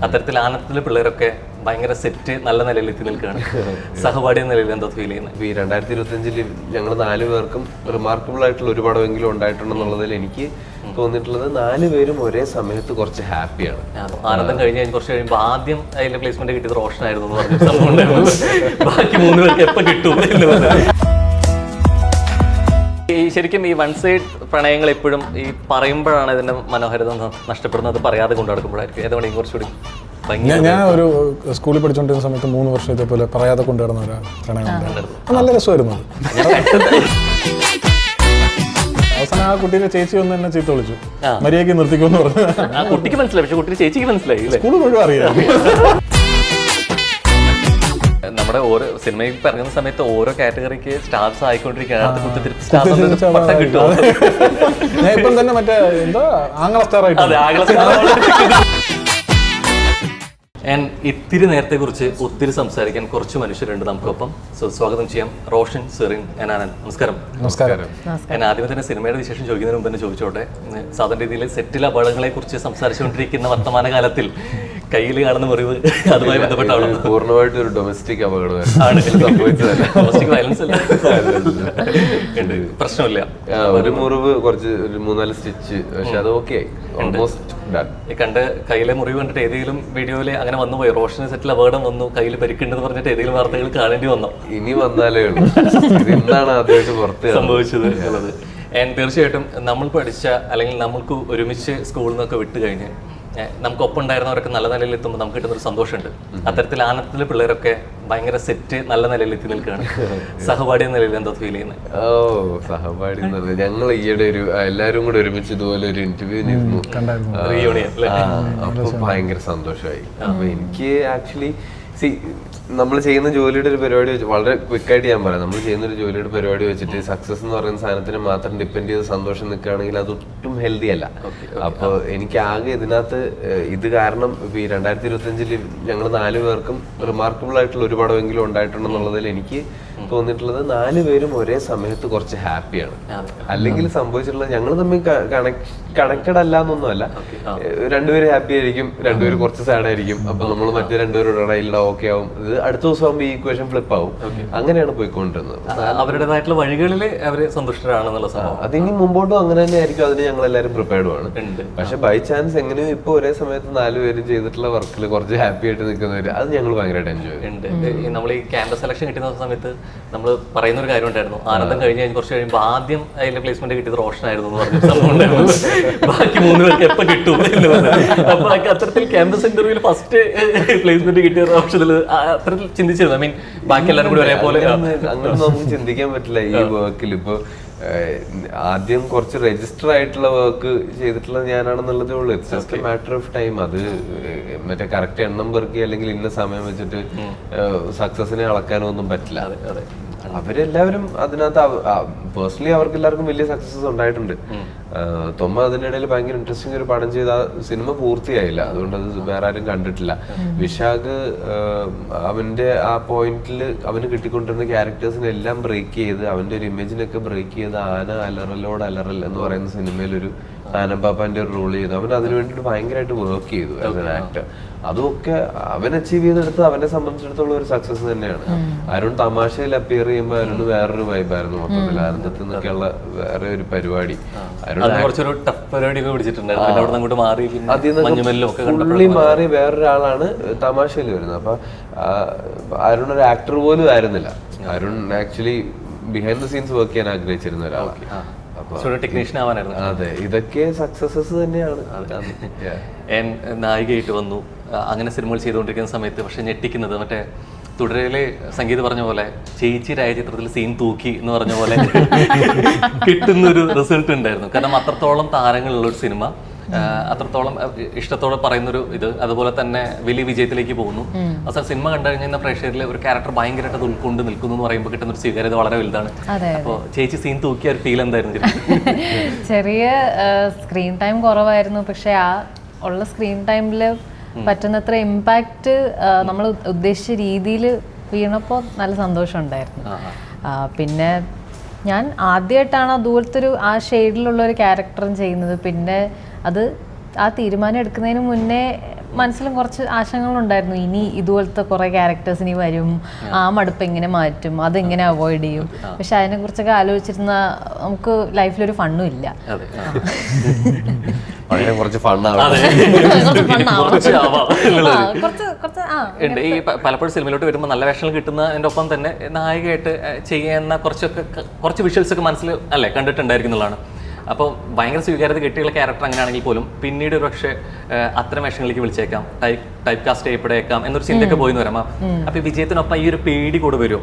അത്തരത്തിൽ ആനത്തിലെ പിള്ളേരൊക്കെ ഭയങ്കര സെറ്റ് നല്ല നിലയിൽ എത്തി നിൽക്കുകയാണ്. സഹപാഠി എന്ന നിലയിൽ എന്താ ഫീൽ ചെയ്യുന്നത്? ഈ 2025 ഞങ്ങൾ 4 പേർക്കും റിമാർക്കബിൾ ആയിട്ടുള്ള ഒരു പടമെങ്കിലും ഉണ്ടായിട്ടുണ്ടെന്നുള്ളതിൽ എനിക്ക് തോന്നിയിട്ടുള്ളത് 4 പേരും ഒരേ സമയത്ത് കുറച്ച് ഹാപ്പിയാണ്. ആനന്ദം കഴിഞ്ഞ് കുറച്ച് കഴിയുമ്പോൾ ആദ്യം അതിന്റെ പ്ലേസ്മെന്റ് കിട്ടിയത് റോഷനായിരുന്നു എന്ന് പറഞ്ഞ സംഭവം ഉണ്ടായിരുന്നു. ബാക്കി 3 പേർക്ക് എപ്പോൾ കിട്ടും എന്നുള്ളത്. ഈ ശരിക്കും ഈ വൺ സൈഡ് പ്രണയങ്ങൾ എപ്പോഴും ഈ പറയുമ്പോഴാണ് ഇതിന്റെ മനോഹാരിത നഷ്ടപ്പെടുന്നത്, പറയാതെ കൊണ്ടു നടക്കുമ്പോഴായിരിക്കും. ഏതുകൊണ്ട് കുറച്ചുകൂടി ഞാൻ ഒരു സ്കൂളിൽ പഠിച്ചുകൊണ്ടിരുന്ന സമയത്ത് 3 വർഷം ഇതേപോലെ പറയാതെ കൊണ്ടുവരുന്ന ഒരു പ്രണയം ഉണ്ടായിരുന്നു. നല്ല രസമായിരുന്നു. അവസാനം ആ കുട്ടിയുടെ ചേച്ചി ഒന്ന് എന്നെ ചീത്ത വിളിച്ചു, മര്യാദയ്ക്ക് നിർത്തിക്കുമെന്ന് പറഞ്ഞു. കുട്ടിക്ക് മനസ്സിലായി, പക്ഷെ കുട്ടിയുടെ ചേച്ചിക്ക് മനസ്സിലായി. സ്കൂളിൽ മുഴുവൻ അറിയാം. നമ്മുടെ ഓരോ സിനിമയിൽ ഇറങ്ങുന്ന സമയത്ത് ഓരോ കാറ്റഗറിക്ക് സ്റ്റാർസ് ആയിക്കൊണ്ടിരിക്കുകയാണ്. ഞാൻ ഇപ്പം തന്നെ മറ്റേ എന്താ ആംഗ്ല സ്റ്റാർ ആയിട്ട്. ഇത്തിരി നേരത്തെ കുറിച്ച് ഒത്തിരി സംസാരിക്കാൻ കുറച്ച് മനുഷ്യരുണ്ട് നമുക്കൊപ്പം. സ്വാഗതം ചെയ്യാം റോഷൻ, സെറിൻ, ആനന്ദ്. നമസ്കാരം. നമസ്കാരം. ഞാൻ ആദ്യമേ തന്നെ സിനിമയുടെ വിശേഷം ചോദിക്കുന്നതിന് മുമ്പ് തന്നെ ചോദിച്ചോട്ടെ, സാധാരണ രീതിയിൽ സെറ്റിലെ അപകടങ്ങളെ കുറിച്ച് സംസാരിച്ചുകൊണ്ടിരിക്കുന്ന വർത്തമാന കാലത്തിൽ കയ്യിൽ കാണുന്ന മുറിവ് അതുമായി ബന്ധപ്പെട്ടാണ് പൂർണ്ണമായിട്ട് ഒരു ഡൊമസ്റ്റിക് അപകടം. ഡൊമസ്റ്റിക് വയലൻസ് അല്ല, പ്രശ്നമില്ല. ഒരു മുറിവ്, കുറച്ച് ഒരു 3-4 സ്റ്റിച്ച്, പക്ഷെ അത് ഓക്കെ ആയി. കണ്ട് കയ്യിലെ മുറിവ് കണ്ടിട്ട് ഏതെങ്കിലും വീഡിയോയില് അങ്ങനെ വന്നു പോയി, റോഷന് സെറ്റിൽ അപകടം വന്നു, കയ്യിൽ പരിക്കുണ്ടെന്ന് പറഞ്ഞിട്ട് ഏതെങ്കിലും വാർത്തകൾ കാണേണ്ടി വന്നോ? ഇനി വന്നാലേ ഉള്ളൂ എന്താണ് ആദ്യമായിട്ട് പുറത്ത് സംഭവിച്ചത് എന്നുള്ളത്. തീർച്ചയായിട്ടും നമ്മൾ പഠിച്ച അല്ലെങ്കിൽ നമ്മൾക്ക് ഒരുമിച്ച് സ്കൂളിൽ നിന്നൊക്കെ വിട്ട് കഴിഞ്ഞ് നമുക്കൊപ്പം ഉണ്ടായിരുന്നവരൊക്കെ നല്ല നിലയിൽ എത്തുമ്പോൾ നമുക്ക് കിട്ടുന്നൊരു സന്തോഷമുണ്ട്. അത്തരത്തിൽ ആനത്തിലെ പിള്ളേരൊക്കെ ഭയങ്കര സെറ്റ് നല്ല നിലയിൽ എത്തി നിൽക്കുകയാണ്. സഹപാഠി എന്ന നിലയിൽ എന്താ ഫീൽ ചെയ്യുന്നത്? സഹപാഠി എന്നുള്ളത് ഞങ്ങൾ ഈയിടെ ഒരു എല്ലാവരും കൂടെ ഒരുമിച്ച് ഇതുപോലെ ഒരു ഇന്റർവ്യൂ നിന്നു, അപ്പൊ ഭയങ്കര സന്തോഷമായി. അപ്പൊ എനിക്ക് ആക്ച്വലി നമ്മൾ ചെയ്യുന്ന ജോലിയുടെ ഒരു പരിപാടി വെച്ച് വളരെ ക്വിക്കായിട്ട് ഞാൻ പറയാം, നമ്മൾ ചെയ്യുന്ന ഒരു ജോലിയുടെ പരിപാടി വെച്ചിട്ട് സക്സസ് എന്ന് പറയുന്ന സാധനത്തിന് മാത്രം ഡിപ്പെൻഡ് ചെയ്ത് സന്തോഷം നിൽക്കുകയാണെങ്കിൽ അതൊട്ടും ഹെൽത്തി അല്ല. അപ്പോൾ എനിക്ക് ആകെ ഇതിനകത്ത് ഇത് കാരണം ഈ 2025 ഞങ്ങൾ 4 പേർക്കും റിമാർക്കബിൾ ആയിട്ടുള്ള ഒരു പടമെങ്കിലും ഉണ്ടായിട്ടുണ്ടെന്നുള്ളതിൽ എനിക്ക് തോന്നിയിട്ടുള്ളത് 4 പേരും ഒരേ സമയത്ത് കുറച്ച് ഹാപ്പിയാണ്. അല്ലെങ്കിൽ സംഭവിച്ചിട്ടുള്ളത് ഞങ്ങൾ തമ്മിൽ കണക്റ്റഡ് അല്ല എന്നൊന്നുമല്ല, 2 പേര് ഹാപ്പി ആയിരിക്കും, 2 പേര് കുറച്ച് സാഡ് ആയിരിക്കും. അപ്പൊ നമ്മൾ മറ്റേ 2 പേരോട് ഇല്ല ഓക്കെ ആവും, ഇത് അടുത്ത ദിവസം ആകുമ്പോൾ ഈ ഇക്വേഷൻ ഫ്ലിപ്പ് ആവും. അങ്ങനെയാണ് പോയിക്കൊണ്ടിരുന്നത്. അവരുടേതായിട്ടുള്ള വഴികളിൽ അവര് സന്തുഷ്ടരാണെന്നുള്ള സംഭവം അതിനി മുമ്പോട്ടും അങ്ങനെ തന്നെ ആയിരിക്കും. അതിന് ഞങ്ങൾ എല്ലാവരും പ്രിപ്പയർഡുമാണ്. പക്ഷെ ബൈ ചാൻസ് എങ്ങനെയും ഇപ്പൊ ഒരേ സമയത്ത് 4 പേരും ചെയ്തിട്ടുള്ള വർക്കിൽ കുറച്ച് ഹാപ്പി ആയിട്ട് നിൽക്കുന്നവര് അത് ഞങ്ങൾ ഭയങ്കരമായിട്ട് എൻജോയ് ഉണ്ട്. നമ്മൾ ഈ ക്യാമ്പസ് സെലക്ഷൻ കിട്ടുന്ന സമയത്ത് നമ്മൾ പറയുന്ന ഒരു കാര്യം ഉണ്ടായിരുന്നു, ആനന്ദം കഴിഞ്ഞ് കുറച്ച് കഴിയുമ്പോൾ ആദ്യം അതിന്റെ പ്ലേസ്മെന്റ് കിട്ടിയത് റോഷനായിരുന്നു എന്ന് പറഞ്ഞ സംഭവം ഉണ്ടായിരുന്നു. ബാക്കി 3 പേർക്ക് എപ്പോൾ കിട്ടും എന്നുള്ളത്. അപ്പൊ അത്തരത്തിൽ ക്യാമ്പസ് ഇന്റർവ്യൂവിൽ ഫസ്റ്റ് പ്ലേസ്മെന്റ് കിട്ടിയ റോഷനിൽ അത്തരത്തിൽ ചിന്തിച്ചിരുന്നു. ഐ മീൻ ബാക്കി എല്ലാവരും കൂടി ഒരേപോലെ അങ്ങനെ നമുക്ക് ചിന്തിക്കാൻ പറ്റില്ല. ഈ വർക്കിൽ ഇപ്പൊ ആദ്യം കുറച്ച് രജിസ്റ്റർ ആയിട്ടുള്ള വർക്ക് ചെയ്തിട്ടുള്ളത് ഞാനാണെന്നുള്ളതേ ഉള്ളൂ. It's just A matter of time. അത് മറ്റേ കറക്റ്റ് എണ്ണം പെറുക്കി അല്ലെങ്കിൽ ഇന്ന സമയം വെച്ചിട്ട് സക്സസിനെ അളക്കാനോ ഒന്നും പറ്റില്ല. അവരെല്ലാവരും അതിനകത്ത് പേഴ്സണലി അവർക്ക് എല്ലാവർക്കും വലിയ സക്സസ് ഉണ്ടായിട്ടുണ്ട്. തൊമ്മ അതിനിടയിൽ ഭയങ്കര ഇൻട്രസ്റ്റിംഗ് ഒരു പടം ചെയ്ത സിനിമ പൂർത്തിയായില്ല, അതുകൊണ്ട് അത് വേറെ ആരും കണ്ടിട്ടില്ല. വിശാഖ് അവന്റെ ആ പോയിന്റിൽ അവന് കിട്ടിക്കൊണ്ടിരുന്ന ക്യാരക്ടേഴ്സിനെ എല്ലാം ബ്രേക്ക് ചെയ്ത് അവന്റെ ഒരു ഇമേജിനൊക്കെ ബ്രേക്ക് ചെയ്ത് ആന അലറലോട് അലറൽ എന്ന് പറയുന്ന സിനിമയിലൊരു ആനപ്പാപ്പാന്റെ ഒരു റോൾ ചെയ്തു. അവൻ അതിനു വേണ്ടിയിട്ട് ഭയങ്കരമായിട്ട് വർക്ക് ചെയ്തു ആസ് എൻ ആക്ടർ. അതൊക്കെ അവൻ അച്ചീവ് ചെയ്തെടുത്ത് അവനെ സംബന്ധിച്ചിടത്തോളം ഒരു സക്സസ് തന്നെയാണ്. അരുൺ തമാശയിൽ അപ്പിയർ ചെയ്യുമ്പോൾ അരുണ് വേറൊരു വൈബായിരുന്നു മൊത്തത്തിൽ. ആനന്ദത്തിൽ നിന്നൊക്കെയുള്ള വേറെ ഒരു പരിപാടി പുള്ളി മാറി വേറൊരാളാണ് തമാശയിൽ വരുന്നത്. അപ്പൊ അരുൺ ഒരു ആക്ടർ പോലും ആയിരുന്നില്ല. Arun actually behind the scenes work ചെയ്യാൻ ആഗ്രഹിച്ചിരുന്ന ഒരാളാണ്. ടെക്നീഷ്യൻ ആവാനായിരുന്നു. അതെ, ഇതൊക്കെ സക്സസസ് തന്നെയാണ്. നായികയായിട്ട് വന്നു, അങ്ങനെ സിനിമകൾ ചെയ്തുകൊണ്ടിരിക്കുന്ന സമയത്ത് പക്ഷെ ഞെട്ടിക്കുന്നത് മറ്റേ തുടരയിലെ സംഗീത പറഞ്ഞ പോലെ ചേച്ചിയുടെ ചിത്രത്തിൽ സീൻ തൂക്കി എന്ന് പറഞ്ഞ പോലെ കിട്ടുന്നൊരു റിസൾട്ട് ഉണ്ടായിരുന്നു. കാരണം അത്രത്തോളം താരങ്ങളുള്ള ഒരു സിനിമ, അത്രത്തോളം ഇഷ്ടത്തോടെ പറയുന്നൊരു ഇത്, അതുപോലെ തന്നെ വലിയ വിജയത്തിലേക്ക് പോകുന്നു. അവസാനം സിനിമ കണ്ടു കഴിഞ്ഞാൽ പ്രേക്ഷകരിൽ ഒരു ക്യാരക്ടർ ഭയങ്കരമായിട്ട് അത് ഉൾക്കൊണ്ട് നിൽക്കുന്നു എന്ന് പറയുമ്പോൾ കിട്ടുന്ന ഒരു സ്വീകാര്യത വളരെ വലുതാണ്. അപ്പോൾ ചേച്ചി സീൻ തൂക്കിയ ഒരു ഫീൽ എന്തായിരുന്നു? ചെറിയ സ്ക്രീൻ ടൈം കുറവായിരുന്നു, പക്ഷെ ആ ഉള്ള സ്ക്രീൻ ടൈമിൽ പറ്റുന്നത്ര ഇമ്പാക്റ്റ് നമ്മൾ ഉദ്ദേശിച്ച രീതിയിൽ വീണപ്പോൾ നല്ല സന്തോഷം ഉണ്ടായിരുന്നു. പിന്നെ ഞാൻ ആദ്യമായിട്ടാണ് അതുപോലത്തെ ഒരു ആ ഷെയ്ഡിലുള്ള ഒരു ക്യാരക്ടറും ചെയ്യുന്നത്. പിന്നെ അത് ആ തീരുമാനം എടുക്കുന്നതിന് മുന്നേ മനസ്സിലും കുറച്ച് ആശങ്കകളുണ്ടായിരുന്നു. ഇനി ഇതുപോലത്തെ കുറെ ക്യാരക്ടേഴ്സ് ഇനി വരും, ആ മടുപ്പ് എങ്ങനെ മാറ്റും, അതെങ്ങനെ അവോയ്ഡ് ചെയ്യും. പക്ഷെ അതിനെ കുറിച്ചൊക്കെ ആലോചിച്ചിരുന്ന നമുക്ക് ലൈഫിലൊരു ഫണ്ണും ഇല്ല. കുറച്ച് ഫണ്ണാണ്. ഈ പലപ്പോഴും സിനിമയിലോട്ട് വരുമ്പോൾ നല്ല വേഷങ്ങൾ കിട്ടുന്നതിൻ്റെ ഒപ്പം തന്നെ നായികയായിട്ട് ചെയ്യുന്ന കുറച്ച് വിഷ്വൽസ് ഒക്കെ മനസ്സിൽ അല്ലേ കണ്ടിട്ടുണ്ടായിരിക്കുന്നതാണ്. അപ്പോൾ ഭയങ്കര സ്വീകാര്യത കിട്ടിയുള്ള ക്യാരക്ടർ അങ്ങനെയാണെങ്കിൽ പോലും പിന്നീട് ഒരു പക്ഷേ അത്തരം വേഷങ്ങളിലേക്ക് വിളിച്ചേക്കാം, ടൈപ്പ് കാസ്റ്റ് ചെയ്യപ്പെടേക്കാം എന്നൊരു ചിന്തയൊക്കെ പോയിന്ന് വരാം. അപ്പൊ വിജയത്തിനൊപ്പം ഈ ഒരു പേടി കൂടെ വരുമോ,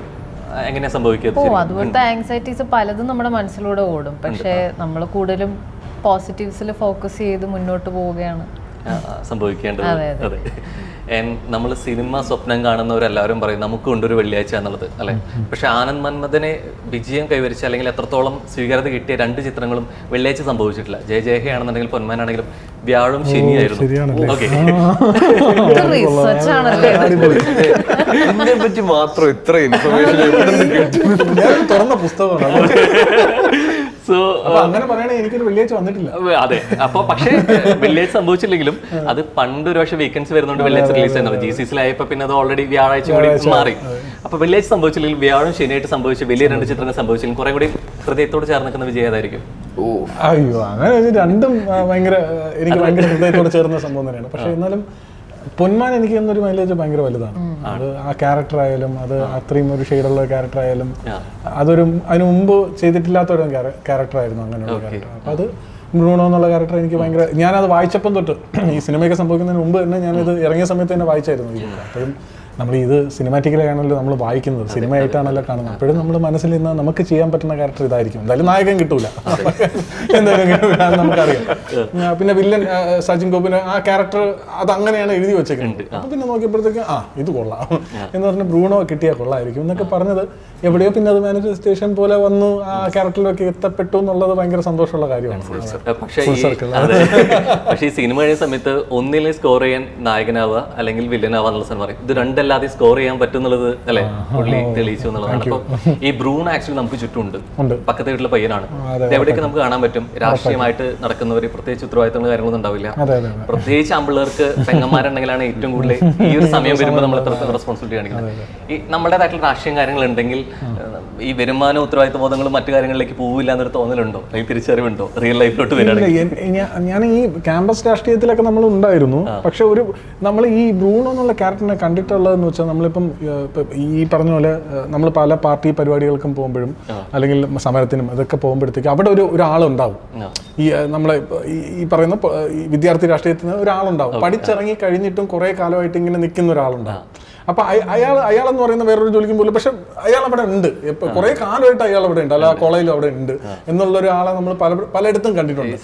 എങ്ങനെയാ സംഭവിക്കുക? അതുപോലത്തെ ആങ്സൈറ്റീസ് പലതും നമ്മുടെ മനസ്സിലൂടെ ഓടും. പക്ഷേ നമ്മൾ കൂടുതലും പോസിറ്റീവ്സിൽ ഫോക്കസ് ചെയ്ത് മുന്നോട്ട് പോവുകയാണ് സംഭവിക്കേണ്ടത്. അതെ, നമ്മൾ സിനിമ സ്വപ്നം കാണുന്നവരെല്ലാവരും പറയും നമുക്കുണ്ടൊരു വെള്ളിയാഴ്ച എന്നുള്ളത് അല്ലെ. പക്ഷെ ആനന്ദ് മന്മഥനെ വിജയം കൈവരിച്ച അല്ലെങ്കിൽ എത്രത്തോളം സ്വീകാര്യത കിട്ടിയ 2 ചിത്രങ്ങളും വെള്ളിയാഴ്ച സംഭവിച്ചിട്ടില്ല. ജയജയഹ ആണെന്നുണ്ടെങ്കിൽ പൊന്മാനാണെങ്കിലും വ്യാഴം ശനിയായിരുന്നു. ഓക്കെ, ഇതിനെ പറ്റി മാത്രം ഇത്ര ഇൻഫർമേഷൻ തുറന്ന പുസ്തകമാണ്. സോ അങ്ങനെ പറയണേ എനിക്കൊരു വെള്ളിയാഴ്ച വന്നിട്ടില്ല. അതെ, അപ്പൊ പക്ഷേ വെള്ളിയാഴ്ച സംഭവിച്ചില്ലെങ്കിലും അത് പണ്ട് ഒരു പക്ഷേ വീക്കെൻഡ്സ് വരുന്നുണ്ട് വെള്ളിയാഴ്ച റിലീസ് ചെയ്യുന്നത്. GCCയിലായപ്പോ പിന്നെ അത് ഓൾറെഡി വ്യാഴാഴ്ച കൂടി മാറി. അപ്പൊ വെള്ളിയാഴ്ച സംഭവിച്ചില്ലെങ്കിൽ വ്യാഴം ശനിയായിട്ട് സംഭവിച്ച വലിയ 2 ചിത്രങ്ങൾ സംഭവിച്ചില്ലെങ്കിൽ കുറെ കൂടി ഹൃദയത്തോട് ചേർന്ന് നിൽക്കുന്ന വിജയം ഏതായിരിക്കും? അയ്യോ, അങ്ങനെ രണ്ടും ഭയങ്കര എനിക്ക് ഭയങ്കര ഹൃദയത്തോട് ചേർന്ന സംഭവം തന്നെയാണ്. പക്ഷെ എന്നാലും പൊന്മാൻ എനിക്ക് എന്നൊരു മൈലേജ് ഭയങ്കര വലുതാണ്. അത് ആ ക്യാരക്ടർ ആയാലും, അത് അത്രയും ഒരു ഷെയ്ഡുള്ള ക്യാരക്ടർ ആയാലും, അതൊരു അതിന് മുമ്പ് ചെയ്തിട്ടില്ലാത്ത ഒരു ക്യാരക്ടർ ആയിരുന്നു അങ്ങനെയുള്ള ക്യാരക്ടർ. അപ്പൊ അത് ബ്രൂണോ എന്നുള്ള ക്യാരക്ടർ എനിക്ക് ഭയങ്കര, ഞാനത് വായിച്ചപ്പം തൊട്ട് ഈ സിനിമയൊക്കെ സംഭവിക്കുന്നതിന് മുമ്പ് തന്നെ ഞാനിത് ഇറങ്ങിയ സമയത്ത് തന്നെ വായിച്ചായിരുന്നു. അപ്പോഴും നമ്മൾ ഇത് സിനിമാറ്റിക്കലാണല്ലോ നമ്മൾ വായിക്കുന്നത്, സിനിമയായിട്ടാണല്ലോ കാണുന്നത്. അപ്പോഴും നമ്മൾ മനസ്സിൽ നിന്ന് നമുക്ക് ചെയ്യാൻ പറ്റുന്ന ക്യാരക്ടർ ഇതായിരിക്കും. എന്തായാലും നായകൻ കിട്ടൂല, എന്തായാലും നമുക്കറിയാം. പിന്നെ വില്ലൻ സച്ചിൻ ഗോപിന് ആ ക്യാരക്ടർ അത് അങ്ങനെയാണ് എഴുതി വെച്ചേക്കുന്നത്. അപ്പൊ പിന്നെ നോക്കിയപ്പോഴത്തേക്ക് ഇത് കൊള്ളാം എന്ന് പറഞ്ഞ് ബ്രൂണോ കിട്ടിയാൽ കൊള്ളായിരിക്കും എന്നൊക്കെ പറഞ്ഞത് എവിടെയോ പിന്നെ അത് മാനിഫെസ്റ്റേഷൻ പോലെ വന്നു ആ ക്യാരക്ടറിലൊക്കെ എത്തപ്പെട്ടു എന്നുള്ളത് ഭയങ്കര സന്തോഷമുള്ള കാര്യമാണ്. പക്ഷേ ഈ സിനിമ കഴിയുന്ന സമയത്ത് ഒന്നിലെ സ്കോർ ചെയ്യാൻ നായകനാവുക അല്ലെങ്കിൽ വില്ലനാവുക എന്നുള്ള സിനിമ പറയും. ഇത് രണ്ടല്ലാതെ സ്കോർ ചെയ്യാൻ പറ്റുന്നുള്ളത് അല്ലെ പുള്ളി തെളിയിച്ചു എന്നുള്ളതാണ്. അപ്പൊ ഈ ബ്രൂൺ ആക്ച്വലി നമുക്ക് ചുറ്റുമുണ്ട്, പക്കത്തെ വീട്ടിലെ പയ്യനാണ്. എവിടെയൊക്കെ നമുക്ക് കാണാൻ പറ്റും രാഷ്ട്രീയമായിട്ട് നടക്കുന്നവർ, പ്രത്യേകിച്ച് ഉത്തരവാദിത്തങ്ങളും കാര്യങ്ങളൊന്നും ഉണ്ടാവില്ല. പ്രത്യേകിച്ച് ആമ്പിള്ളേർക്ക് പെങ്ങന്മാരുണ്ടെങ്കിലാണ് ഏറ്റവും കൂടുതൽ ഈ ഒരു സമയം വരുമ്പോൾ നമ്മൾ റെസ്പോൺസിബിലിറ്റി കാണിക്കുന്നത്. ഈ നമ്മുടേതായിട്ടുള്ള രാഷ്ട്രീയം കാര്യങ്ങൾ ഉണ്ടെങ്കിൽ ഈ വരുമാന ഉത്തരവാദിത്ത ബോധങ്ങളും മറ്റു കാര്യങ്ങളിലേക്ക് പോവില്ല എന്നൊരു തോന്നലുണ്ടോ, അല്ലെങ്കിൽ തിരിച്ചറിവുണ്ടോ റിയൽ ലൈഫിലോട്ട് വരികയാണെങ്കിൽ? ഞാൻ ഈ ക്യാമ്പസ് രാഷ്ട്രീയത്തിലൊക്കെ നമ്മൾ ഉണ്ടായിരുന്നു. പക്ഷെ നമ്മൾ ഈ ബ്രൂണോ എന്നുള്ള ക്യാരക്ടറിനെ കണ്ടിട്ടുള്ളതെന്ന് വെച്ചാൽ നമ്മളിപ്പം ഈ പറഞ്ഞ പോലെ നമ്മൾ പല പാർട്ടി പരിപാടികൾക്കും പോകുമ്പോഴും അല്ലെങ്കിൽ സമരത്തിനും അതൊക്കെ പോകുമ്പോഴത്തേക്ക് അവിടെ ഒരാളുണ്ടാവും. ഈ നമ്മളെ ഈ പറയുന്ന വിദ്യാർത്ഥി രാഷ്ട്രീയത്തിന് ഒരാളുണ്ടാവും. പഠിച്ചിറങ്ങി കഴിഞ്ഞിട്ടും കുറെ കാലമായിട്ട് ഇങ്ങനെ നിൽക്കുന്ന ഒരാളുണ്ടാവും. അപ്പൊ അയാളെന്ന് പറയുന്ന വേറൊരു ജോലിക്കും പോലും, പക്ഷെ അയാൾ അവിടെ ഉണ്ട്, കുറെ കാലമായിട്ട് അയാൾ അവിടെ ഉണ്ട്, അല്ല കോളേജിൽ അവിടെ ഉണ്ട് എന്നുള്ള ഒരാളെ നമ്മൾ പലയിടത്തും കണ്ടിട്ടുണ്ട്.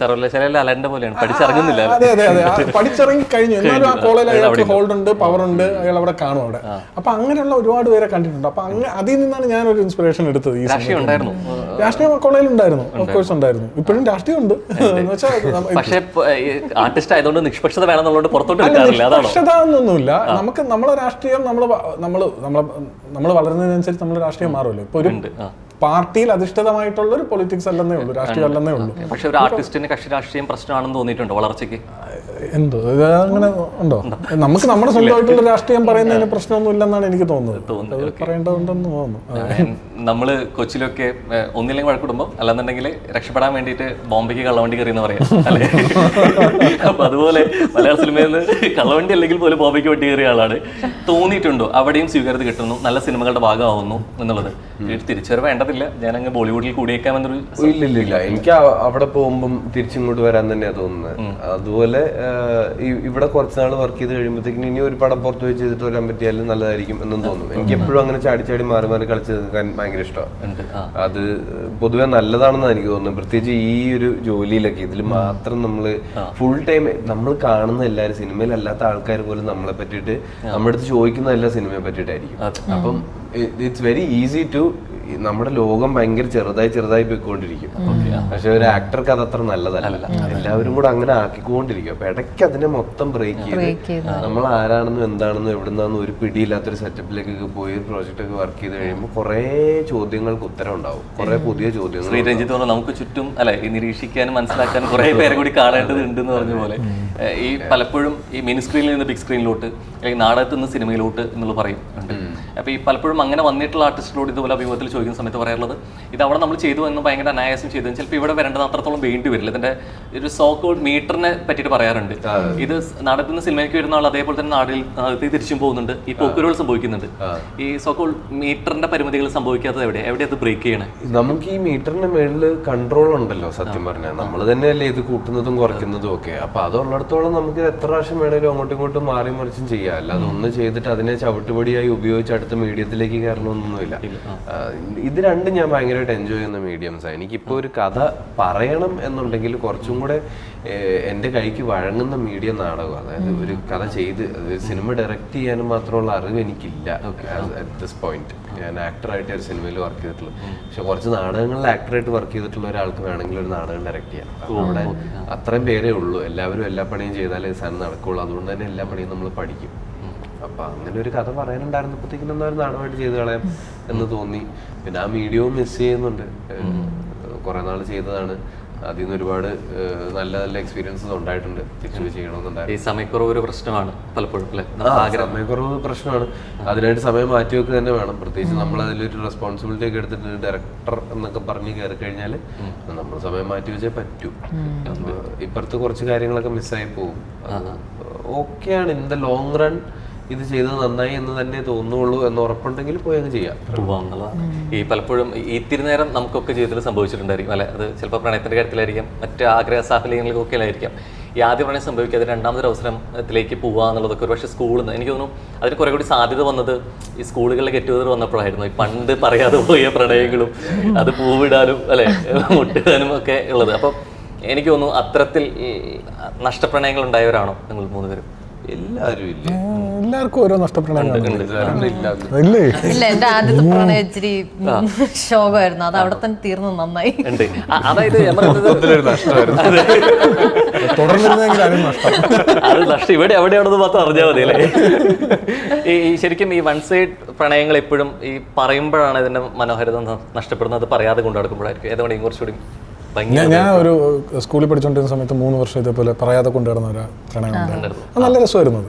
അതെ അതെ അതെ, പഠിച്ചിറങ്ങി കഴിഞ്ഞു എന്നാലും ആ കോളേജിൽ അയാൾക്ക് ഹോൾഡ് ഉണ്ട്, പവർ ഉണ്ട്, അയാൾ അവിടെ കാണും അവിടെ. അപ്പൊ അങ്ങനെയുള്ള ഒരുപാട് പേരെ കണ്ടിട്ടുണ്ട്. അപ്പൊ അതിൽ നിന്നാണ് ഞാനൊരു ഇൻസ്പിറേഷൻ എടുത്തത്. ഈ രാഷ്ട്രീയം കോളേജിൽ ഉണ്ടായിരുന്നു, ഓഫ്കോഴ്സ് ഉണ്ടായിരുന്നു, ഇപ്പോഴും രാഷ്ട്രീയം ഉണ്ട്. നിഷ്പക്ഷത എന്നൊന്നുമില്ല. നമുക്ക് നമ്മളെ രാഷ്ട്രീയം നമ്മൾ വളരുന്നതിനനുസരിച്ച് നമ്മൾ രാഷ്ട്രീയം മാറുമല്ലോ. ഇപ്പൊ ഒരു പാർട്ടിയിൽ അധിഷ്ഠിതമായിട്ടുള്ള ഒരു പൊളിറ്റിക്സ് അല്ലെന്നേ ഉള്ളൂ, രാഷ്ട്രീയം അല്ലെന്നേ ഉള്ളൂ. പക്ഷെ ഒരു ആർട്ടിസ്റ്റിന് കക്ഷി രാഷ്ട്രീയം പ്രശ്നമാണെന്ന് തോന്നിയിട്ടുണ്ടോ വളർച്ചയ്ക്ക്? എന്തോ അങ്ങനെ ഉണ്ടോ? നമുക്ക് നമ്മുടെ സ്വന്തമായിട്ടുള്ള രാഷ്ട്രീയം പറയുന്നതിന് പ്രശ്നമൊന്നും ഇല്ലെന്നാണ് എനിക്ക് തോന്നുന്നത്. പറയേണ്ടതുണ്ടെന്ന് തോന്നുന്നു. നമ്മള് കൊച്ചിലൊക്കെ ഒന്നില്ലെങ്കിൽ വഴക്കിടുമ്പോൾ അല്ലെന്നുണ്ടെങ്കിൽ രക്ഷപ്പെടാൻ വേണ്ടിയിട്ട് ബോംബെക്ക് കള്ളവണ്ടി കയറിയെന്ന് പറയാം അല്ലെ. അപ്പൊ അതുപോലെ മലയാള സിനിമയിൽ നിന്ന് കള്ളവണ്ടി അല്ലെങ്കിൽ പോലും ബോംബെക്ക് വണ്ടി കയറിയ ആളാണ്. തോന്നിയിട്ടുണ്ടോ അവിടെയും സ്വീകാര്യത കിട്ടുന്നു, നല്ല സിനിമകളുടെ ഭാഗമാവുന്നു എന്നുള്ളത്? തിരിച്ചറിവ് വേണ്ടതില്ല, ഞാനങ്ങ് ബോളിവുഡിൽ കൂടിയേക്കാമെന്നൊരു ഇല്ല. എനിക്ക് അവിടെ പോകുമ്പം തിരിച്ചിങ്ങോട്ട് വരാൻ തന്നെയാണ് തോന്നുന്നത്. അതുപോലെ ഇവിടെ കുറച്ചുനാൾ വർക്ക് ചെയ്ത് കഴിയുമ്പോഴത്തേക്കും ഇനി ഒരു പടം പുറത്ത് പോയി ചെയ്തിട്ട് വരാൻ പറ്റിയാലും നല്ലതായിരിക്കും എന്നും തോന്നും. എനിക്ക് എപ്പോഴും അങ്ങനെ ചാടി മാറി കളിച്ച് നിൽക്കാൻ ഭയങ്കര ഇഷ്ടമാണ്. അത് പൊതുവെ നല്ലതാണെന്നാണ് എനിക്ക് തോന്നുന്നത്. പ്രത്യേകിച്ച് ഈ ഒരു ജോലിയിലൊക്കെ ഇതിൽ മാത്രം നമ്മൾ ഫുൾ ടൈം നമ്മൾ കാണുന്ന എല്ലാവരും, സിനിമയിലല്ലാത്ത ആൾക്കാർ പോലും നമ്മളെ പറ്റിയിട്ട് നമ്മുടെ അടുത്ത് ചോദിക്കുന്ന എല്ലാ സിനിമയെ പറ്റിയിട്ടായിരിക്കും. അപ്പം ഇറ്റ്സ് വെരി ഈസി ടു, നമ്മുടെ ലോകം ഭയങ്കര ചെറുതായി പോയിക്കൊണ്ടിരിക്കും. പക്ഷെ ഒരു ആക്ടർക്ക് അത് അത്ര നല്ലതല്ല. എല്ലാവരും കൂടെ അങ്ങനെ ആക്കിക്കൊണ്ടിരിക്കും. അപ്പൊ ഇടയ്ക്ക് അതിനെ മൊത്തം ബ്രേക്ക് ചെയ്ത് നമ്മൾ ആരാണെന്നും എന്താണെന്നും എവിടുന്നാന്നും ഒരു പിടിയില്ലാത്തൊരു സെറ്റപ്പിലേക്കൊക്കെ പോയി പ്രോജക്റ്റ് ഒക്കെ വർക്ക് ചെയ്ത് കഴിയുമ്പോൾ കുറെ ചോദ്യങ്ങൾക്ക് ഉത്തരം ഉണ്ടാവും, കുറെ പുതിയ ചോദ്യങ്ങൾ. ശ്രീരഞ്ജിത്ത് പറഞ്ഞാൽ നമുക്ക് ചുറ്റും അല്ലെ ഈ നിരീക്ഷിക്കാനും മനസ്സിലാക്കാനും കുറെ പേരെ കൂടി കാണേണ്ടതുണ്ട് എന്ന് പറഞ്ഞ പോലെ ഈ പലപ്പോഴും ഈ മിനി സ്ക്രീനിൽ നിന്ന് ബിഗ് സ്ക്രീനിലോട്ട് അല്ലെങ്കിൽ നാടകത്തിൽ നിന്ന് സിനിമയിലോട്ട് എന്നുള്ള പറയും ഉണ്ട്. അപ്പൊ ഈ പലപ്പോഴും അങ്ങനെ വന്നിട്ടുള്ള ആർട്ടിസ്റ്റിനോട് ഇതുപോലെ അഭിമുഖത്തിൽ ചോദിക്കുന്ന സമയത്ത് പറയാറുള്ളത് ഇത് അവിടെ നമ്മൾ ചെയ്തു എന്ന് ഭയങ്കര അനായാസം ചെയ്തു, ചിലപ്പോൾ ഇവിടെ വരേണ്ടത് അത്രത്തോളം വേണ്ടി വരില്ല. ഇതിന്റെ ഒരു സോ കോൾഡ് മീറ്ററിനെ പറ്റിയിട്ട് പറയാറുണ്ട്. ഇത് നാടകത്തിൽ നിന്ന് സിനിമയ്ക്ക് വരുന്ന ആൾ അതേപോലെ തന്നെ നാടകത്തിൽ തിരിച്ചും പോകുന്നുണ്ട്, ഈ പോക്കുകൾ സംഭവിക്കുന്നുണ്ട്. ഈ സോ കോൾഡ് മീറ്ററിന്റെ പരിമിതികൾ സംഭവിക്കാത്തത് എവിടെ അത് ബ്രേക്ക് ചെയ്യണേ? നമുക്ക് ഈ മീറ്ററിന്റെ മേളിൽ കൺട്രോൾ ഉണ്ടല്ലോ സത്യം പറഞ്ഞാൽ. നമ്മൾ തന്നെയല്ലേ ഇത് കൂട്ടുന്നതും കുറയ്ക്കുന്നതും ഒക്കെ. അപ്പൊ അതുള്ളിടത്തോളം നമുക്ക് എത്ര പ്രാവശ്യം വേണേലും അങ്ങോട്ടും ഇങ്ങോട്ടും മാറി മറിച്ചും ചെയ്യാം. അല്ലാതെ ഒന്ന് ചെയ്തിട്ട് അതിനെ ചവിട്ടുപടിയായി ഉപയോഗിച്ച് അടുത്ത മീഡിയത്തിലേക്ക് കയറണമെന്നൊന്നുമില്ല. ഇത് രണ്ടും ഞാൻ ഭയങ്കരമായിട്ട് എൻജോയ് ചെയ്യുന്ന മീഡിയംസാണ്. എനിക്കിപ്പോൾ ഒരു കഥ പറയണം എന്നുണ്ടെങ്കിൽ കുറച്ചും കൂടെ എൻ്റെ കൈക്ക് വഴങ്ങുന്ന മീഡിയം നാടകം. അതായത് ഒരു കഥ ചെയ്ത് സിനിമ ഡയറക്റ്റ് ചെയ്യാനും മാത്രമുള്ള അറിവ് എനിക്കില്ല അറ്റ് ദിസ് പോയിന്റ്. ഞാൻ ആക്ടറായിട്ട് ഒരു സിനിമയിൽ വർക്ക് ചെയ്തിട്ടുള്ളൂ. പക്ഷെ കുറച്ച് നാടകങ്ങളിൽ ആക്ടറായിട്ട് വർക്ക് ചെയ്തിട്ടുള്ള ഒരാൾക്ക് വേണമെങ്കിൽ ഒരു നാടകം ഡയറക്റ്റ് ചെയ്യാം. അവിടെ അത്രയും പേരേ ഉള്ളൂ. എല്ലാവരും എല്ലാ പണിയും ചെയ്താലേ സാധനം നടക്കുള്ളൂ. അതുകൊണ്ട് തന്നെ എല്ലാ പണിയും നമ്മൾ പഠിക്കും. അപ്പൊ അങ്ങനെ ഒരു കഥ പറയാനുണ്ടായിരുന്നപ്പോഴത്തേക്കും എന്താ ഒരു നാടകമായിട്ട് ചെയ്ത് കളയാം എന്ന് തോന്നി. പിന്നെ ആ മീഡിയവും മിസ് ചെയ്യുന്നുണ്ട്. കുറെ നാൾ ചെയ്തതാണ്. അതിൽ നിന്ന് ഒരുപാട് നല്ല നല്ല എക്സ്പീരിയൻസസ് ഉണ്ടായിട്ടുണ്ട്. തിരിച്ചു ചെയ്യണമെന്നുണ്ടായിരുന്നു. ഈ സമയക്കുറവ് ഒരു പ്രശ്നമാണ് പലപ്പോഴും. സമയക്കുറവ് പ്രശ്നമാണ്. അതിനായിട്ട് സമയം മാറ്റിവെക്കുക തന്നെ വേണം. പ്രത്യേകിച്ച് നമ്മൾ അതിലൊരു റെസ്പോൺസിബിലിറ്റി ഒക്കെ എടുത്തിട്ട് ഡയറക്ടർ എന്നൊക്കെ പറഞ്ഞ് കയറി കഴിഞ്ഞാൽ നമ്മൾ സമയം മാറ്റി വെച്ചേ പറ്റൂ. ഇപ്പുറത്ത് കുറച്ച് കാര്യങ്ങളൊക്കെ മിസ്സായി പോകും. ഓക്കെയാണ്. ഇൻ ദ ലോങ് റൺ ഇത് ചെയ്തത് നന്നായി എന്ന് തന്നെ തോന്നുള്ളൂ എന്ന് ഉറപ്പുണ്ടെങ്കിൽ പോയി അങ്ങ് ചെയ്യാം. ഈ പലപ്പോഴും ഇത്തിരി നേരം നമുക്കൊക്കെ ജീവിതത്തിൽ സംഭവിച്ചിട്ടുണ്ടായിരിക്കും അല്ലെ. അത് ചിലപ്പോൾ പ്രണയത്തിന്റെ കാര്യത്തിലായിരിക്കാം, മറ്റ് ആഗ്രഹ സാഫല്യങ്ങൾക്കൊക്കെ ആയിരിക്കാം. ഈ ആദ്യ പ്രണയം സംഭവിക്കാതെ രണ്ടാമതൊരു അവസരത്തിലേക്ക് പോവുക എന്നുള്ളതൊക്കെ ഒരു പക്ഷേ സ്കൂളിൽ നിന്ന് എനിക്ക് തോന്നുന്നു അതിന് കുറെ കൂടി സാധ്യത വന്നത് ഈ സ്കൂളുകളിലെ ഗെറ്റ് ടുഗദർ വന്നപ്പോഴായിരുന്നു. ഈ പണ്ട് പറയാതെ പോയ പ്രണയങ്ങളും അത് പൂവിടാനും അല്ലെ മുട്ടിടാനും ഒക്കെ ഉള്ളത്. അപ്പം എനിക്ക് തോന്നുന്നു അത്തരത്തിൽ നഷ്ടപ്രണയങ്ങൾ ഉണ്ടായവരാണോ നിങ്ങൾ 3 പേരും? എല്ലാവർക്കും ഓരോ നഷ്ടപ്രണയങ്ങൾ ഇല്ല. എന്റെ ആദ്യത്തെ പ്രണയം ഇച്ചിരി ശോകമായിരുന്നു. അത് അവിടെ തന്നെ തീർന്നു നന്നായി. അതായത് അത് നഷ്ടം ഇവിടെ എവിടെയാണെന്ന് മാത്രം അറിഞ്ഞാൽ മതി അല്ലേ. ഈ ശരിക്കും ഈ വൺ സൈഡ് പ്രണയങ്ങൾ എപ്പോഴും ഈ പറയുമ്പോഴാണ് ഇതിന്റെ മനോഹാരിത നഷ്ടപ്പെടുന്നത്. അത് പറയാതെ കൊണ്ടു നടക്കുമ്പോഴായിരിക്കും ഏതുകൊണ്ടെങ്കിലും കുറച്ചുകൂടി. ഞാൻ ഒരു സ്കൂളിൽ പഠിച്ചുകൊണ്ടിരുന്ന സമയത്ത് 3 വർഷം ഇതേപോലെ പറയാതെ കൊണ്ടുവരുന്ന ഒരു പ്രണയം ഉണ്ടായിരുന്നു. നല്ല രസമായിരുന്നു.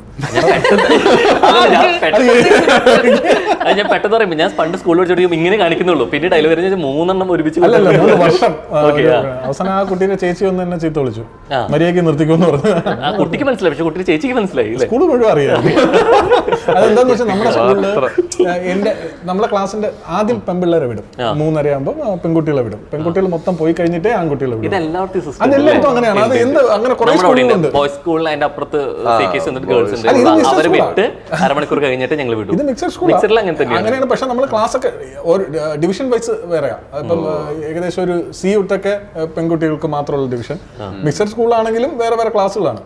ഞാൻ പെട്ടെന്ന് പറയുമ്പോൾ ഞാൻ പണ്ട് സ്കൂളിൽ പഠിച്ചോണ്ടിരിക്കും ഇങ്ങനെ കാണിക്കുന്നുള്ളൂ. പിന്നെ ഡയലോഗ് വരുന്ന 3 എണ്ണം ഒരുമിച്ച് 3 വർഷം അവസാനം ആ കുട്ടീനെ ചേച്ചി വന്ന് എന്നെ ചീത്ത വിളിച്ചു. മര്യാദയ്ക്ക് നിർത്തിക്കുമെന്ന് പറഞ്ഞു. ആ കുട്ടിക്ക് മനസ്സിലായി, പക്ഷെ കുട്ടിയുടെ ചേച്ചിക്ക് മനസ്സിലായി. സ്കൂൾ മുഴുവൻ അറിയാം. അതെന്താന്ന് വെച്ചാൽ നമ്മുടെ സ്കൂളില് നമ്മളെ ക്ലാസ്സിന്റെ ആദ്യം പെൺപിള്ളേരെ വിടും. 3:30 ആകുമ്പോൾ പെൺകുട്ടികളെ വിടും. പെൺകുട്ടികൾ മൊത്തം പോയി കഴിഞ്ഞിട്ടേ ആൺകുട്ടികളെ വിടും. അതെല്ലായിടത്തും അങ്ങനെയാണ്. അത് എന്ത് അങ്ങനെ കുറെ സ്കൂളുണ്ട്. ബോയ്സ് സ്കൂളിൽ അതിന്റെ അപ്പുറത്ത് ഗേൾസ് ഉണ്ട്. അവരെ വിട്ട് അരമണിക്കൂർ കഴിഞ്ഞിട്ട് ഞങ്ങൾ വിടും. ഇത് മിക്സഡ് സ്കൂൾ അങ്ങനെയാണ്. പക്ഷെ നമ്മൾ ക്ലാസ് ഒക്കെ ഡിവിഷൻ വൈസ് വേറെയാ. ഇപ്പം ഏകദേശം ഒരു C തൊട്ടൊക്കെ പെൺകുട്ടികൾക്ക് മാത്രമുള്ള ഡിവിഷൻ. മിക്സഡ് സ്കൂളാണെങ്കിലും വേറെ വേറെ ക്ലാസ്സുകളാണ്.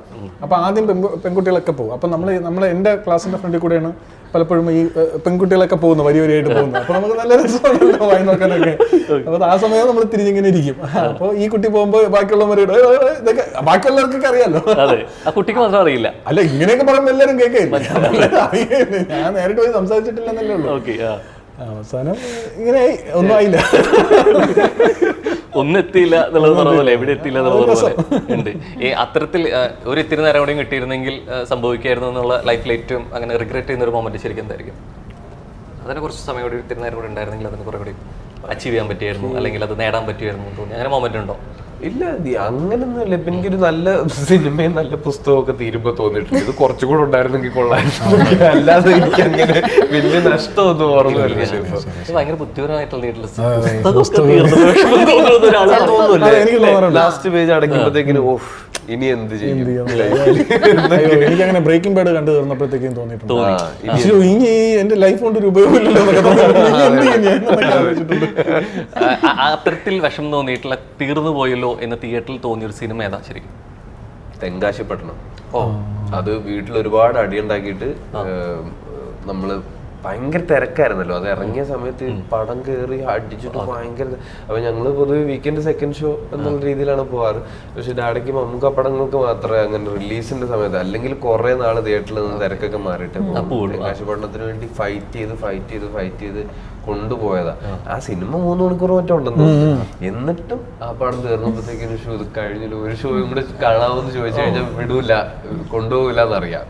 അപ്പൊ ആദ്യം പെൺകുട്ടികളൊക്കെ പോകും. അപ്പൊ നമ്മൾ എന്റെ ക്ലാസ്സിന്റെ ഫ്രണ്ടിൽ കൂടെയാണ് പലപ്പോഴും ഈ പെൺകുട്ടികളൊക്കെ പോകുന്നു, വരിയായിട്ട് പോകുന്നു. അപ്പൊ നമുക്ക് നല്ല രസമാണല്ലോ വായി നോക്കാനൊക്കെ. അപ്പൊ ആ സമയം നമ്മൾ തിരിഞ്ഞിങ്ങനെ ഇരിക്കും. അപ്പൊ ഈ കുട്ടി പോകുമ്പോ ബാക്കിയുള്ളവരുടെ ഇതൊക്കെ ബാക്കിയുള്ളവർക്കൊക്കെ അറിയാലോ. ആ കുട്ടിക്ക് മാത്രം അറിയില്ല. അല്ല ഇങ്ങനെയൊക്കെ പറയുമ്പോൾ എല്ലാവരും കേൾക്കില്ല. ഞാൻ നേരിട്ട് പോയി സംസാരിച്ചിട്ടില്ലെന്നല്ലേ ഉള്ളൂ. അവസാനം ഇങ്ങനെ ഒന്നും ആയില്ല, ഒന്നും എത്തിയില്ല എന്നുള്ളത് പറഞ്ഞ പോലെ എവിടെ എത്തിയില്ല എന്നുള്ളത് പോലെ ഉണ്ട്. ഈ അത്തരത്തിൽ ഒരു ഇത്തിരി നേരം കൂടെയും കിട്ടിയിരുന്നെങ്കിൽ സംഭവിക്കായിരുന്നു എന്നുള്ള ലൈഫിൽ ഏറ്റവും അങ്ങനെ റിഗ്രറ്റ് ചെയ്യുന്ന ഒരു മൊമെന്റ് ശരിക്കും എന്തായിരിക്കും? അതിനെ കുറച്ച് സമയം കൂടി ഇത്തിരി നേരം കൂടി ഉണ്ടായിരുന്നെങ്കിൽ അതിന് കുറെ കൂടി അച്ചീവ് ചെയ്യാൻ പറ്റിയായിരുന്നു, അല്ലെങ്കിൽ അത് നേടാൻ പറ്റിയായിരുന്നു എന്ന് തോന്നി. അങ്ങനെ മൊമെന്റ് ഉണ്ടോ? ഇല്ല, അങ്ങനൊന്നുമില്ല. ഇപ്പൊ എനിക്കൊരു നല്ല സിനിമയും നല്ല പുസ്തകമൊക്കെ തീരുമ്പോ തോന്നിയിട്ടുണ്ട് ഇത് കുറച്ചുകൂടെ ഉണ്ടായിരുന്നെങ്കിൽ കൊള്ളായിരുന്നു. അല്ലാതെ എനിക്ക് അങ്ങനെ വലിയ നഷ്ടമൊന്നും ഓർമ്മയില്ല. ഭയങ്കര ബുദ്ധിപരമായിട്ടുള്ള ലാസ്റ്റ് പേജ് അടയ്ക്കുമ്പോഴത്തേക്കിന് ഓഫ് ഇനി എന്ത് ചെയ്യും. എനിക്കങ്ങനെ ബ്രേക്കിംഗ് ബാഡ് കണ്ടു തീർന്നപ്പോഴത്തേക്കും തോന്നിയിട്ടുണ്ട് ഇനി എന്റെ ലൈഫ് കൊണ്ട് ഒരു ഉപയോഗമില്ലല്ലോ. അത്തരത്തിൽ വിഷം തോന്നിയിട്ടുള്ള തീർന്നു പോയല്ലോ എന്ന് തിയേറ്ററിൽ തോന്നിയൊരു സിനിമ ഏതാ ശരിക്കും? തെങ്കാശിപ്പട്ടണം. അത് വീട്ടിൽ ഒരുപാട് അടിയുണ്ടാക്കിയിട്ട് നമ്മള് ഭയങ്കര തിരക്കായിരുന്നല്ലോ. അത് ഇറങ്ങിയ സമയത്ത് പടം കയറി അടിച്ചിട്ട് ഭയങ്കര. അപ്പൊ ഞങ്ങള് പൊതുവെ വീക്കെൻഡ് സെക്കൻഡ് ഷോ എന്നുള്ള രീതിയിലാണ് പോവാറ്. പക്ഷെ ഡാഡിക്ക് മമ്മൂക്ക പടങ്ങൾക്ക് മാത്രമേ അങ്ങനെ റിലീസിന്റെ സമയത്ത്, അല്ലെങ്കിൽ കുറെ നാള് തിയേറ്ററിൽ നിന്ന് തിരക്കൊക്കെ മാറിയിട്ട് കാശുപടണത്തിന് വേണ്ടി ഫൈറ്റ് ചെയ്ത് കൊണ്ടുപോയതാ. ആ സിനിമ 3 മണിക്കൂർ മറ്റോ ഉണ്ടെന്ന് തോന്നുന്നു. എന്നിട്ടും ആ പടം തീർന്നപ്പോഴത്തേക്കും ഷോ ഇത് കഴിഞ്ഞില്ല, ഒരു ഷോയും കൂടെ കാണാമെന്ന് ചോദിച്ചു കഴിഞ്ഞാൽ വിടൂല, കൊണ്ടുപോകില്ല എന്നറിയാം.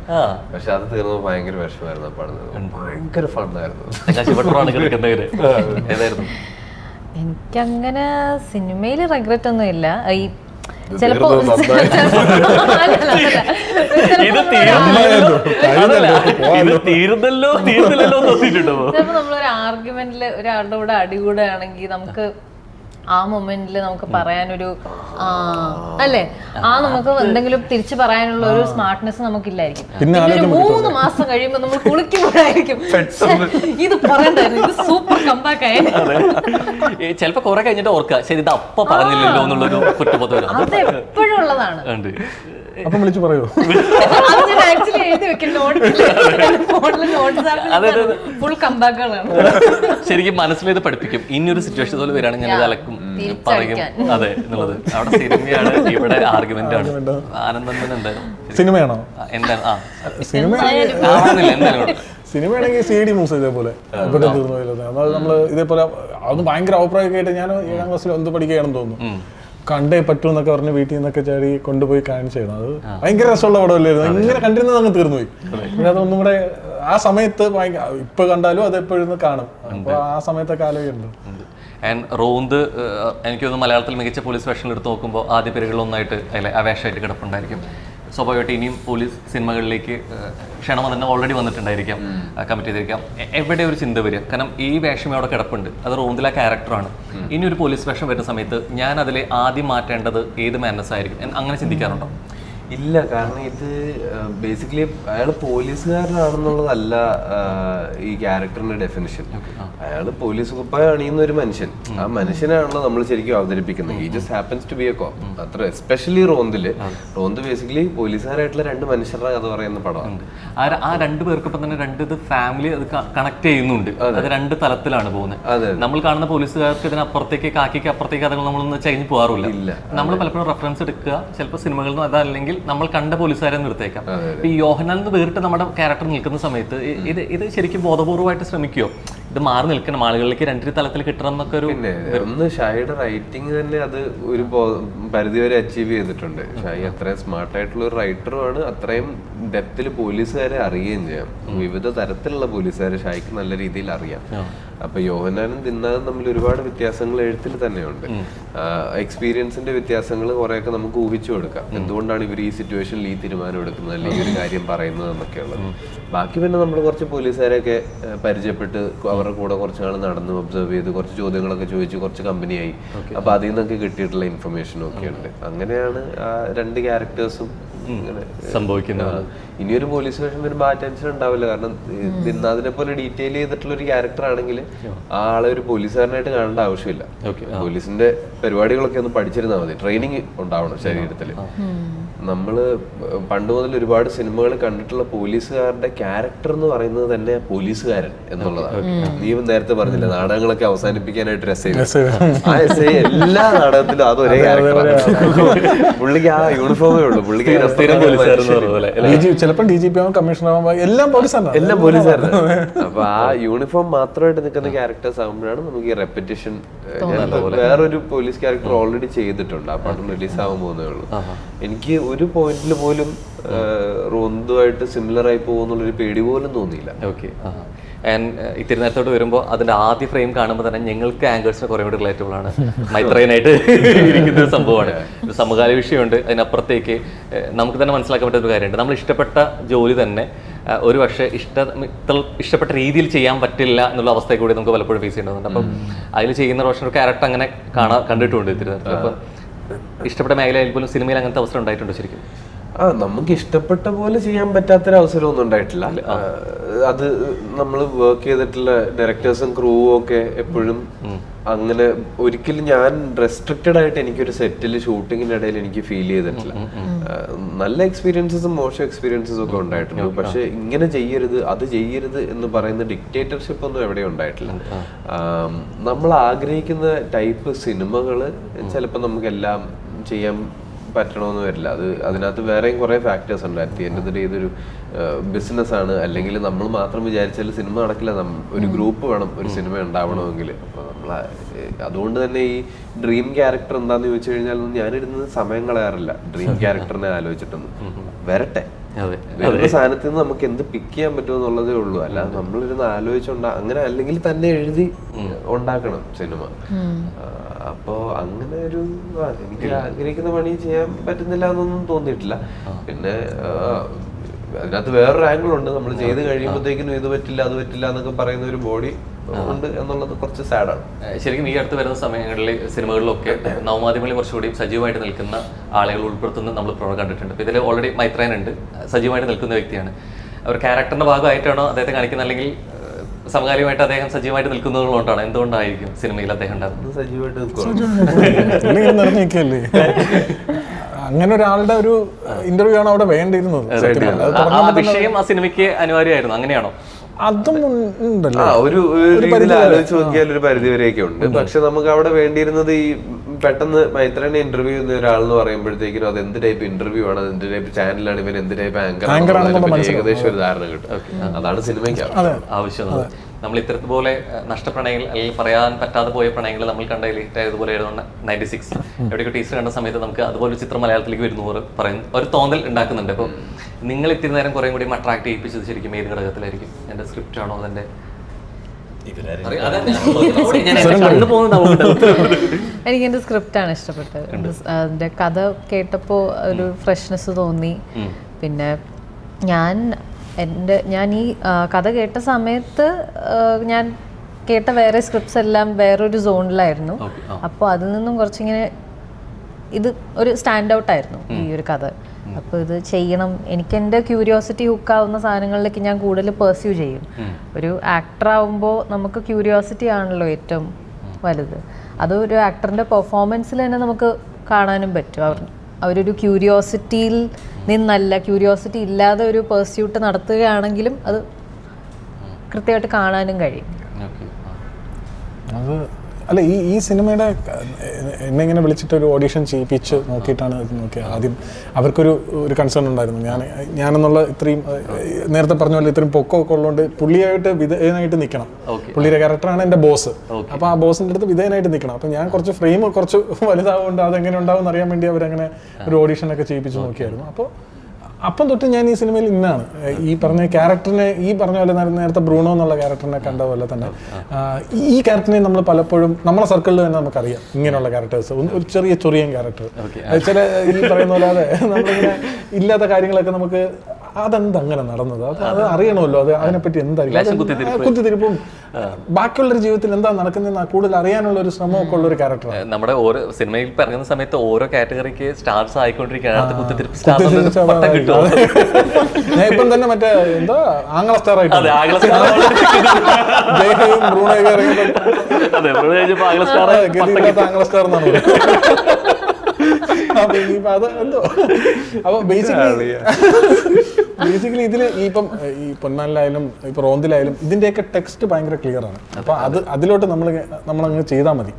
പക്ഷെ അത് തീർന്നപ്പോൾ ഭയങ്കര വിഷമായിരുന്നു. ആ പടം ഭയങ്കര ഫണ്ണായിരുന്നു. എനിക്കങ്ങനെ സിനിമയില് റിഗ്രറ്റ് ഒന്നും ഇല്ല. ഈ ചിലപ്പോ ചിലപ്പോ നമ്മളൊരു ആർഗ്യുമെന്റില് ഒരാളുടെ കൂടെ അടികൂടുകയാണെങ്കിൽ നമുക്ക് ആ മൊമെന്റിൽ നമുക്ക് പറയാനൊരു അല്ലേ, നമുക്ക് എന്തെങ്കിലും തിരിച്ചു പറയാനുള്ള ഒരു സ്മാർട്ട്നെസ് നമുക്കില്ലായിരിക്കും. പിന്നെ 3 മാസം കഴിയുമ്പോൾ നമ്മൾ കുളിക്കുമ്പോഴായിരിക്കും ഇത് പറയണ്ടായിരുന്നു, ഇത് സൂപ്പർ കമ്പാക്ക് ആയിരുന്നു. ചിലപ്പോ കുറെ കഴിഞ്ഞിട്ട് ഓർക്കുക, ശരി ഇത് അപ്പ പറഞ്ഞില്ലല്ലോ എന്നുള്ളൊരു കുറ്റബോധം. അത് എപ്പോഴും ഉള്ളതാണ്. അപ്പം വിളിച്ചു പറയൂ. ആക്ച്വലി എഴുതി വെക്കുന്ന ഫുൾ കമ്പാക്കുകളാണ്. ശരിക്കും മനസ്സിലേത് പഠിപ്പിക്കും. ഇനിയൊരു സിറ്റുവേഷൻ പോലെ വരികയാണെങ്കിൽ ഞാൻ അലക്കും പറയും അതെ എന്നുള്ളത്. അവിടെ സിനിമയാണ്, ഇവിടെ ആർഗ്യുമെന്റ് ആണ്. ആനന്ദൻ എന്തായാലും സിനിമയാണോ? എന്താണ് സിനിമയാണെങ്കിൽ CD മൂസ് ഇതേപോലെ ഇവിടെ തീർന്നു. അതായത് നമ്മള് ഇതേപോലെ അത് ഭയങ്കര അഭിപ്രായമൊക്കെ ഞാൻ 7ാം ക്ലാസ്സിൽ എന്ത് പഠിക്കുകയാണെന്ന് തോന്നുന്നു. കണ്ടേ പറ്റൂ എന്നൊക്കെ പറഞ്ഞ് വീട്ടിൽ നിന്നൊക്കെ ചാടി കൊണ്ടുപോയി കാണിച്ചായിരുന്നു. അത് ഭയങ്കര രസമുള്ള പടമല്ലായിരുന്നു. ഇങ്ങനെ കണ്ടിരുന്നത് അങ്ങ് തീർന്നുപോയി. പിന്നെ അതൊന്നും കൂടെ ആ സമയത്ത് ഇപ്പൊ കണ്ടാലും അത് എപ്പോഴും കാണും. അപ്പൊ ആ സമയത്തൊക്കെ ആലോചിക്കുന്നുണ്ട്. ആൻഡ് റോന്ത് എനിക്ക് തോന്നുന്നു മലയാളത്തിൽ മികച്ച പോലീസ് വേഷങ്ങൾ എടുത്ത് നോക്കുമ്പോൾ ആദ്യ പേരുകളൊന്നായിട്ട് അല്ലെ അവേഷമായിട്ട് കിടപ്പുണ്ടായിരിക്കും. സ്വാഭാവികമായിട്ട് ഇനിയും പോലീസ് സിനിമകളിലേക്ക് ക്ഷണം തന്നെ ഓൾറെഡി വന്നിട്ടുണ്ടായിരിക്കാം, കമ്മിറ്റ് ചെയ്തിരിക്കാം. എവിടെ ഒരു ചിന്ത വരിക, കാരണം ഈ വേഷം അവിടെ കിടപ്പുണ്ട്, അത് റോന്തിലെ ക്യാരക്ടറാണ്. ഇനി ഒരു പോലീസ് വേഷം വരുന്ന സമയത്ത് ഞാൻ അതിൽ ആദ്യം മാറ്റേണ്ടത് ഏത് മാനസ് ആയിരിക്കും, അങ്ങനെ ചിന്തിക്കാറുണ്ടോ? ഇല്ല, കാരണം ഇത് ബേസിക്കലി അയാൾ പോലീസുകാരനാണെന്നുള്ളതല്ല ഈ ക്യാരക്ടറിന്റെ ഡെഫിനിഷൻ. അയാൾ പോലീസ് കുപ്പായ അണിയുന്ന ഒരു മനുഷ്യൻ. ആ മനുഷ്യനാണല്ലോ നമ്മൾ ശരിക്കും അവതരിപ്പിക്കുന്നത്. ഈ just happens to be a cop. അത്ര എസ്പെഷ്യലി റോന്ത് ബേസിക്കലി പോലീസുകാരായിട്ടുള്ള 2 മനുഷ്യരുടെ കഥ പറയുന്ന പടമാണ്. ആ 2 പേർക്കൊപ്പം തന്നെ 2 ഫാമിലി അത് കണക്ട് ചെയ്യുന്നുണ്ട്. അത് 2 തലത്തിലാണ് പോകുന്നത്. നമ്മൾ കാണുന്ന പോലീസുകാർക്ക് ഇതിനപ്പുറത്തേക്ക് കാക്കിക്ക് അപ്പുറത്തേക്ക് കഥകൾ നമ്മളൊന്നും ചരിഞ്ഞ് പോകാറില്ല. നമ്മൾ പലപ്പോഴും റെഫറൻസ് എടുക്കുക, ചിലപ്പോൾ സിനിമകളിൽ നിന്ന് അതല്ലെങ്കിൽ നമ്മൾ കണ്ട പോലീസുകാരെ നിർത്തേക്കാം. ഈ യോഹനാൽ നിന്ന് വേറിട്ട് നമ്മുടെ ക്യാരക്ടർ നിൽക്കുന്ന സമയത്ത് ഇത് ശരിക്കും ബോധപൂർവമായിട്ട് ശ്രമിക്കുമോ, ഇത് മാറി നിൽക്കണം, ആളുകളിലേക്ക് 2 തലത്തിൽ കിട്ടണം എന്നൊക്കെ ഒരു? പിന്നെ ഒന്ന് ഷായിയുടെ റൈറ്റിംഗ് തന്നെ അത് ഒരു പരിധിവരെ അച്ചീവ് ചെയ്തിട്ടുണ്ട്. ഷായി അത്രയും സ്മാർട്ടായിട്ടുള്ള ഒരു റൈറ്ററുമാണ്. അത്രയും ഡെപ്തിൽ പോലീസുകാരെ അറിയുകയും ചെയ്യാം. വിവിധ തരത്തിലുള്ള പോലീസുകാരെ ഷായിക്ക് നല്ല രീതിയിൽ അറിയാം. അപ്പൊ യോഹന്നാനും ദിന്നാനും തമ്മിൽ ഒരുപാട് വ്യത്യാസങ്ങൾ എഴുത്തിൽ തന്നെയുണ്ട്. എക്സ്പീരിയൻസിന്റെ വ്യത്യാസങ്ങൾ കുറെയൊക്കെ നമുക്ക് ഊഹിച്ചു കൊടുക്കാം. എന്തുകൊണ്ടാണ് ഇവർ ഈ സിറ്റുവേഷനിൽ ഈ തീരുമാനം എടുക്കുന്നത്, അല്ലെങ്കിൽ ഈ ഒരു കാര്യം പറയുന്നത് എന്നൊക്കെയുള്ളത്. ബാക്കി പിന്നെ നമ്മൾ കുറച്ച് പോലീസുകാരെയൊക്കെ പരിചയപ്പെട്ട് അവരുടെ കൂടെ കുറച്ച് നാൾ നടന്ന് ഒബ്സർവ് ചെയ്ത് കുറച്ച് ചോദ്യങ്ങളൊക്കെ ചോദിച്ച് കുറച്ച് കമ്പനിയായി. അപ്പൊ അതിൽ നിന്നൊക്കെ കിട്ടിയിട്ടുള്ള ഇൻഫർമേഷനും ഒക്കെ ഉണ്ട്. അങ്ങനെയാണ് ആ 2 ക്യാരക്ടേഴ്സും സംഭവിക്കുന്നത്. ഇനിയൊരു പോലീസ് വേഷം വരുമ്പോൾ ആ ടെൻഷൻ ഉണ്ടാവില്ല. കാരണം ദിന്നാദിനെ പോലെ ഡീറ്റെയിൽ ചെയ്തിട്ടുള്ള ഒരു ക്യാരക്ടർ ആണെങ്കിൽ ആ ആളെ ഒരു പോലീസുകാരനായിട്ട് കാണേണ്ട ആവശ്യമില്ല. പോലീസിന്റെ പരിപാടികളൊക്കെ ഒന്ന് പഠിച്ചിരുന്നാൽ മതി. ട്രെയിനിങ് ഉണ്ടാവണം ശരീരത്തിൽ. നമ്മള് പണ്ട് മുതൽ ഒരുപാട് സിനിമകൾ കണ്ടിട്ടുള്ള പോലീസുകാരുടെ ക്യാരക്ടർ എന്ന് പറയുന്നത് തന്നെ പോലീസുകാരൻ എന്നുള്ളതാണ്. നീ നേരത്തെ പറഞ്ഞില്ല നാടകങ്ങളൊക്കെ അവസാനിപ്പിക്കാനായിട്ട് ആ എസ് ഐ എല്ലാ നാടകത്തിലും അത് ഒരേ ക്യാരക്ടറാണ്. പുള്ളിക്ക് ആ യൂണിഫോമേ ഉള്ളൂ. പുള്ളിക്ക് ചിലപ്പോൾ DGP ആവും, കമ്മീഷണർ ആവും, എല്ലാം പോലീസുകാരനാണ്. അപ്പൊ ആ യൂണിഫോം മാത്രമായിട്ട് നിൽക്കുന്ന ക്യാരക്ടേഴ്സ് ആകുമ്പോഴാണ് നമുക്ക് ഈ റെപ്പറ്റീഷൻ. വേറൊരു പോലീസ് ക്യാരക്ടർ ഓൾറെഡി ചെയ്തിട്ടുണ്ട്, ആ പടം റിലീസ് ആവാൻ പോകുന്നേ ഉള്ളൂ. എനിക്ക് ഒരു പോയിന്റിൽ പോലും റോന്തുമായിട്ട് സിമിലർ ആയി പോകുന്നുള്ളൊരു പേടി പോലും തോന്നിയില്ല. ഓക്കെ. ആൻഡ് ഈ തിരുനേരത്തോട്ട് വരുമ്പോൾ അതിന്റെ ആദ്യ ഫ്രെയിം കാണുമ്പോൾ തന്നെ ഞങ്ങൾക്ക് ആങ്കേഴ്സിന് കുറേ കൂടി റിലേറ്റബിൾ ആണ്. മൈത്രേനായിട്ട് ഇരിക്കുന്ന ഒരു സംഭവമാണ്. ഒരു സമകാല വിഷയമുണ്ട്. അതിനപ്പുറത്തേക്ക് നമുക്ക് തന്നെ മനസ്സിലാക്കാൻ പറ്റുന്ന ഒരു കാര്യമുണ്ട്. നമ്മൾ ഇഷ്ടപ്പെട്ട ജോലി തന്നെ ഒരു പക്ഷേ ഇഷ്ടപ്പെട്ട രീതിയിൽ ചെയ്യാൻ പറ്റില്ല എന്നുള്ള അവസ്ഥയെ കൂടി നമുക്ക് പലപ്പോഴും ഫേസ് ചെയ്യേണ്ടതുണ്ട്. അപ്പം അതിൽ ചെയ്യുന്ന റോഷൻ ഒരു ക്യാരക്ടർ അങ്ങനെ കണ്ടിട്ടുണ്ട് തിരുനേരത്തിൽ. അപ്പം ഇഷ്ടപ്പെട്ട മേഖലയിൽ പോലും സിനിമയിൽ അങ്ങനത്തെ അവസരം ഉണ്ടായിട്ടുണ്ടോ ശരിക്കും? നമുക്ക് ഇഷ്ടപ്പെട്ട പോലെ ചെയ്യാൻ പറ്റാത്തൊരു അവസരമൊന്നും ഉണ്ടായിട്ടില്ല. അത് നമ്മൾ വർക്ക് ചെയ്തിട്ടുള്ള ഡയറക്ടേഴ്സും ക്രൂവും ഒക്കെ എപ്പോഴും അങ്ങനെ ഒരിക്കലും ഞാൻ റെസ്ട്രിക്റ്റഡ് ആയിട്ട് എനിക്കൊരു സെറ്റിൽ ഷൂട്ടിങ്ങിനിടയിൽ എനിക്ക് ഫീൽ ചെയ്തിട്ടില്ല. നല്ല എക്സ്പീരിയൻസസും മോശം എക്സ്പീരിയൻസസും ഒക്കെ ഉണ്ടായിട്ടുണ്ട്. പക്ഷെ ഇങ്ങനെ ചെയ്യരുത് അത് ചെയ്യരുത് എന്ന് പറയുന്ന ഡിക്റ്റേറ്റർഷിപ്പ് ഒന്നും എവിടെയും ഉണ്ടായിട്ടില്ല. നമ്മൾ ആഗ്രഹിക്കുന്ന ടൈപ്പ് സിനിമകൾ ചിലപ്പോൾ നമുക്കെല്ലാം ചെയ്യാൻ പറ്റണമെന്ന് വരില്ല. അതിനകത്ത് വേറെയും കുറെ ഫാക്ടേഴ്സ് ഉണ്ട്. At the end of the day ഇതൊരു ബിസിനസ് ആണ്. അല്ലെങ്കിൽ നമ്മൾ മാത്രം വിചാരിച്ചാൽ സിനിമ നടക്കില്ല. ഒരു ഗ്രൂപ്പ് വേണം ഒരു സിനിമ ഉണ്ടാവണമെങ്കിൽ. അപ്പോൾ അതുകൊണ്ട് തന്നെ ഈ ഡ്രീം ക്യാരക്ടർ എന്താന്ന് ചോദിച്ചു കഴിഞ്ഞാൽ ഞാനിരുന്ന് സമയം കളയാറില്ല ഡ്രീം ക്യാരക്ടറിനെ ആലോചിച്ചിട്ടൊന്നും. വരട്ടെ, വരുന്ന സാധനത്തിൽ നിന്ന് നമുക്ക് എന്ത് പിക്ക് ചെയ്യാൻ പറ്റുമോ എന്നുള്ളതേ ഉള്ളൂ. അല്ലാതെ നമ്മളിരുന്ന് അങ്ങനെ അല്ലെങ്കിൽ തന്നെ എഴുതി ഉണ്ടാക്കണം സിനിമ. അപ്പോ അങ്ങനെ ഒരു എനിക്ക് ആഗ്രഹിക്കുന്ന പണി ചെയ്യാൻ പറ്റുന്നില്ല എന്നൊന്നും തോന്നിയിട്ടില്ല. പിന്നെ അതിനകത്ത് വേറൊരു ആംഗിൾ ഉണ്ട്. നമ്മൾ ചെയ്ത് കഴിയുമ്പോഴത്തേക്കിനും ഇത് പറ്റില്ല അത് പറ്റില്ല എന്നൊക്കെ പറയുന്ന ഒരു ബോഡി ഉണ്ട് എന്നുള്ളത് കുറച്ച് സാഡാണ്. ശരിക്കും ഈ അടുത്ത് വരുന്ന സമയങ്ങളിൽ സിനിമകളിലൊക്കെ നവമാധ്യമങ്ങളിൽ കുറച്ചുകൂടി സജീവമായിട്ട് നിൽക്കുന്ന ആളുകൾ ഉൾപ്പെടുത്തുന്നത് നമ്മൾ കണ്ടിട്ടുണ്ട്. ഇതിൽ ഓൾറെഡി മൈത്രേൻ ഉണ്ട്, സജീവമായിട്ട് നിൽക്കുന്ന വ്യക്തിയാണ്. ഒരു ക്യാരക്ടറിന്റെ ഭാഗമായിട്ടാണോ അദ്ദേഹത്തെ കാണിക്കുന്നത്, അല്ലെങ്കിൽ സമകാലികമായിട്ട് അദ്ദേഹം സജീവമായിട്ട് നിൽക്കുന്നതുകൊണ്ടാണ്? എന്തുകൊണ്ടായിരിക്കും സിനിമയിൽ അദ്ദേഹം ഉണ്ടാകുന്നത്? സജീവമായിട്ട് അങ്ങനെ ഒരാളുടെ ഒരു ഇന്റർവ്യൂ ആണ് അവിടെ വേണ്ടിയിരുന്നത്. ആ വിഷയം ആ സിനിമയ്ക്ക് അനിവാര്യമായിരുന്നു, അങ്ങനെയാണോ? അതും ഉണ്ടല്ലോ, ഒരു രീതിയിൽ ആലോചിച്ച് നോക്കിയാൽ ഒരു പരിധി വരെയൊക്കെ ഉണ്ട്. പക്ഷെ നമുക്ക് അവിടെ വേണ്ടിയിരുന്നത് ഈ പെട്ടെന്ന് മൈത്രനെ ഇന്റർവ്യൂ ചെയ്യുന്ന ഒരാളെന്ന് പറയുമ്പോഴത്തേക്കും അത് എന്ത് ടൈപ്പ് ഇന്റർവ്യൂ ആണ്, എന്ത് ടൈപ്പ് ചാനലാണ്, ഇവൻ എന്ത് ടൈപ്പ് ആങ്കർ ആണ്, ഏകദേശം ഒരു ധാരണ കിട്ടും. അതാണ് സിനിമയ്ക്ക് ആവശ്യം. നമ്മൾ ഇത്തരത്തിപോലെ നഷ്ടപ്രണയങ്ങൾ അല്ലെങ്കിൽ പറയാൻ പറ്റാതെ പോയ പ്രണയങ്ങൾ നമ്മൾ കണ്ടതിൽ ഇതുപോലെ 96 എവിടെയൊക്കെ ടീച്ചർ കണ്ട സമയത്ത് നമുക്ക് അതുപോലെ ചിത്രം മലയാളത്തിലേക്ക് വരുന്നു പറയുന്നു ഒരു തോന്നൽ ഉണ്ടാക്കുന്നുണ്ട്. അപ്പോൾ നിങ്ങൾ ഇത്തിരി നേരം കുറേ കൂടി അട്രാക്ട് ചെയ്യിപ്പിച്ചത് ശരിക്കും ഏത് ഘടകത്തിലായിരിക്കും? എൻ്റെ സ്ക്രിപ്റ്റ് ആണോ അതെൻ്റെ? എനിക്ക് എൻ്റെ സ്ക്രിപ്റ്റാണ് ഇഷ്ടപ്പെട്ടത്. അതിൻ്റെ കഥ കേട്ടപ്പോൾ ഒരു ഫ്രഷ്നെസ് തോന്നി. പിന്നെ ഞാൻ ഈ കഥ കേട്ട സമയത്ത് ഞാൻ കേട്ട വേറെ സ്ക്രിപ്റ്റ്സ് എല്ലാം വേറൊരു സോണിലായിരുന്നു. അപ്പോൾ അതിൽ നിന്നും കുറച്ചിങ്ങനെ ഇത് ഒരു സ്റ്റാൻഡ് ഔട്ടായിരുന്നു ഈ ഒരു കഥ. അപ്പോൾ ഇത് ചെയ്യണം, എനിക്ക് എൻ്റെ ക്യൂരിയോസിറ്റി ഹുക്കാവുന്ന സാധനങ്ങളിലേക്ക് ഞാൻ കൂടുതൽ പെർസ്യൂ ചെയ്യും. ഒരു ആക്ടറാവുമ്പോൾ നമുക്ക് ക്യൂരിയോസിറ്റി ആണല്ലോ ഏറ്റവും വലുത്. അത് ഒരു ആക്ടറിൻ്റെ പെർഫോമൻസിൽ തന്നെ നമുക്ക് കാണാനും പറ്റും. അവരൊരു ക്യൂരിയോസിറ്റിയിൽ നിന്നല്ല, ക്യൂരിയോസിറ്റി ഇല്ലാതെ ഒരു പെർസ്യൂട്ട് നടത്തുകയാണെങ്കിലും അത് കൃത്യമായിട്ട് കാണാനും കഴിയും. അത് അല്ല, ഈ സിനിമയുടെ എന്നെ ഇങ്ങനെ വിളിച്ചിട്ട് ഒരു ഓഡിഷൻ ചെയ്യിപ്പിച്ച് നോക്കിയിട്ടാണ് ഇത് നോക്കിയത്. ആദ്യം അവർക്കൊരു കൺസേൺ ഉണ്ടായിരുന്നു. ഞാനെന്നുള്ള ഇത്രയും നേരത്തെ പറഞ്ഞ പോലെ ഇത്രയും പൊക്കമൊക്കെ ഉള്ളതുകൊണ്ട് പുള്ളിയായിട്ട് വിധേയനായിട്ട് നിൽക്കണം. പുള്ളിയുടെ ക്യാരക്ടറാണ് എൻ്റെ ബോസ്. അപ്പോൾ ആ ബോസിൻ്റെ അടുത്ത് വിധേയനായിട്ട് നിൽക്കണം. അപ്പോൾ ഞാൻ കുറച്ച് ഫ്രെയിം കുറച്ച് വലുതാവുകൊണ്ട് അതെങ്ങനെ ഉണ്ടാവും എന്നറിയാൻ വേണ്ടി അവരങ്ങനെ ഒരു ഓഡിഷനൊക്കെ ചെയ്യിപ്പിച്ച് നോക്കിയായിരുന്നു. അപ്പം തൊട്ട് ഞാൻ ഈ സിനിമയിൽ ഇന്നാണ് ഈ പറഞ്ഞ ക്യാരക്ടറിനെ, ഈ പറഞ്ഞ പോലെ നേരത്തെ ബ്രൂണോ എന്നുള്ള ക്യാരക്ടറിനെ കണ്ട പോലെ തന്നെ ഈ ക്യാരക്ടറിനെ നമ്മൾ പലപ്പോഴും നമ്മളെ സർക്കിളിൽ തന്നെ നമുക്കറിയാം. ഇങ്ങനെയുള്ള ക്യാരക്ടേഴ്സ്, ഒരു ചെറിയ ചൊറിയൻ ക്യാരക്ടർ, ചില ഈ പറയുന്ന പോലെ അതെ നമ്മളിങ്ങനെ ഇല്ലാത്ത കാര്യങ്ങളൊക്കെ നമുക്ക് അതെന്താ അങ്ങനെ നടന്നത്, അത് അറിയണമല്ലോ, അതിനെപ്പറ്റി എന്തായിരിക്കും കുത്തിത്തിരിപ്പും ബാക്കിയുള്ളൊരു ജീവിതത്തിൽ എന്താ നടക്കുന്നതെന്ന് കൂടുതൽ അറിയാനുള്ള ഒരു ശ്രമമൊക്കെ ഉള്ള ഒരു ക്യാരക്ടറാണ്. നമ്മുടെ ഓരോ സിനിമയിൽ പറയുന്ന സമയത്ത് ഓരോ കാറ്റഗറിക്ക് സ്റ്റാർസ് ആയിക്കൊണ്ടിരിക്കുകയാണ്. ഞാൻ ഇപ്പം തന്നെ മറ്റേ എന്താ ആംഗ്ല സ്റ്റാർ ആയിട്ട് ആംഗ്ല സ്റ്റാർ എന്നാണ്. അപ്പൊ ബേസിക്കലി ഇതില് ഇപ്പം ഈ പൊന്നാനിലായാലും ഇപ്പൊ റോന്തിലായാലും ഇതിന്റെയൊക്കെ ടെക്സ്റ്റ് ഭയങ്കര ക്ലിയർ ആണ്. അപ്പൊ അതിലോട്ട് നമ്മളങ്ങ് ചെയ്താൽ മതി,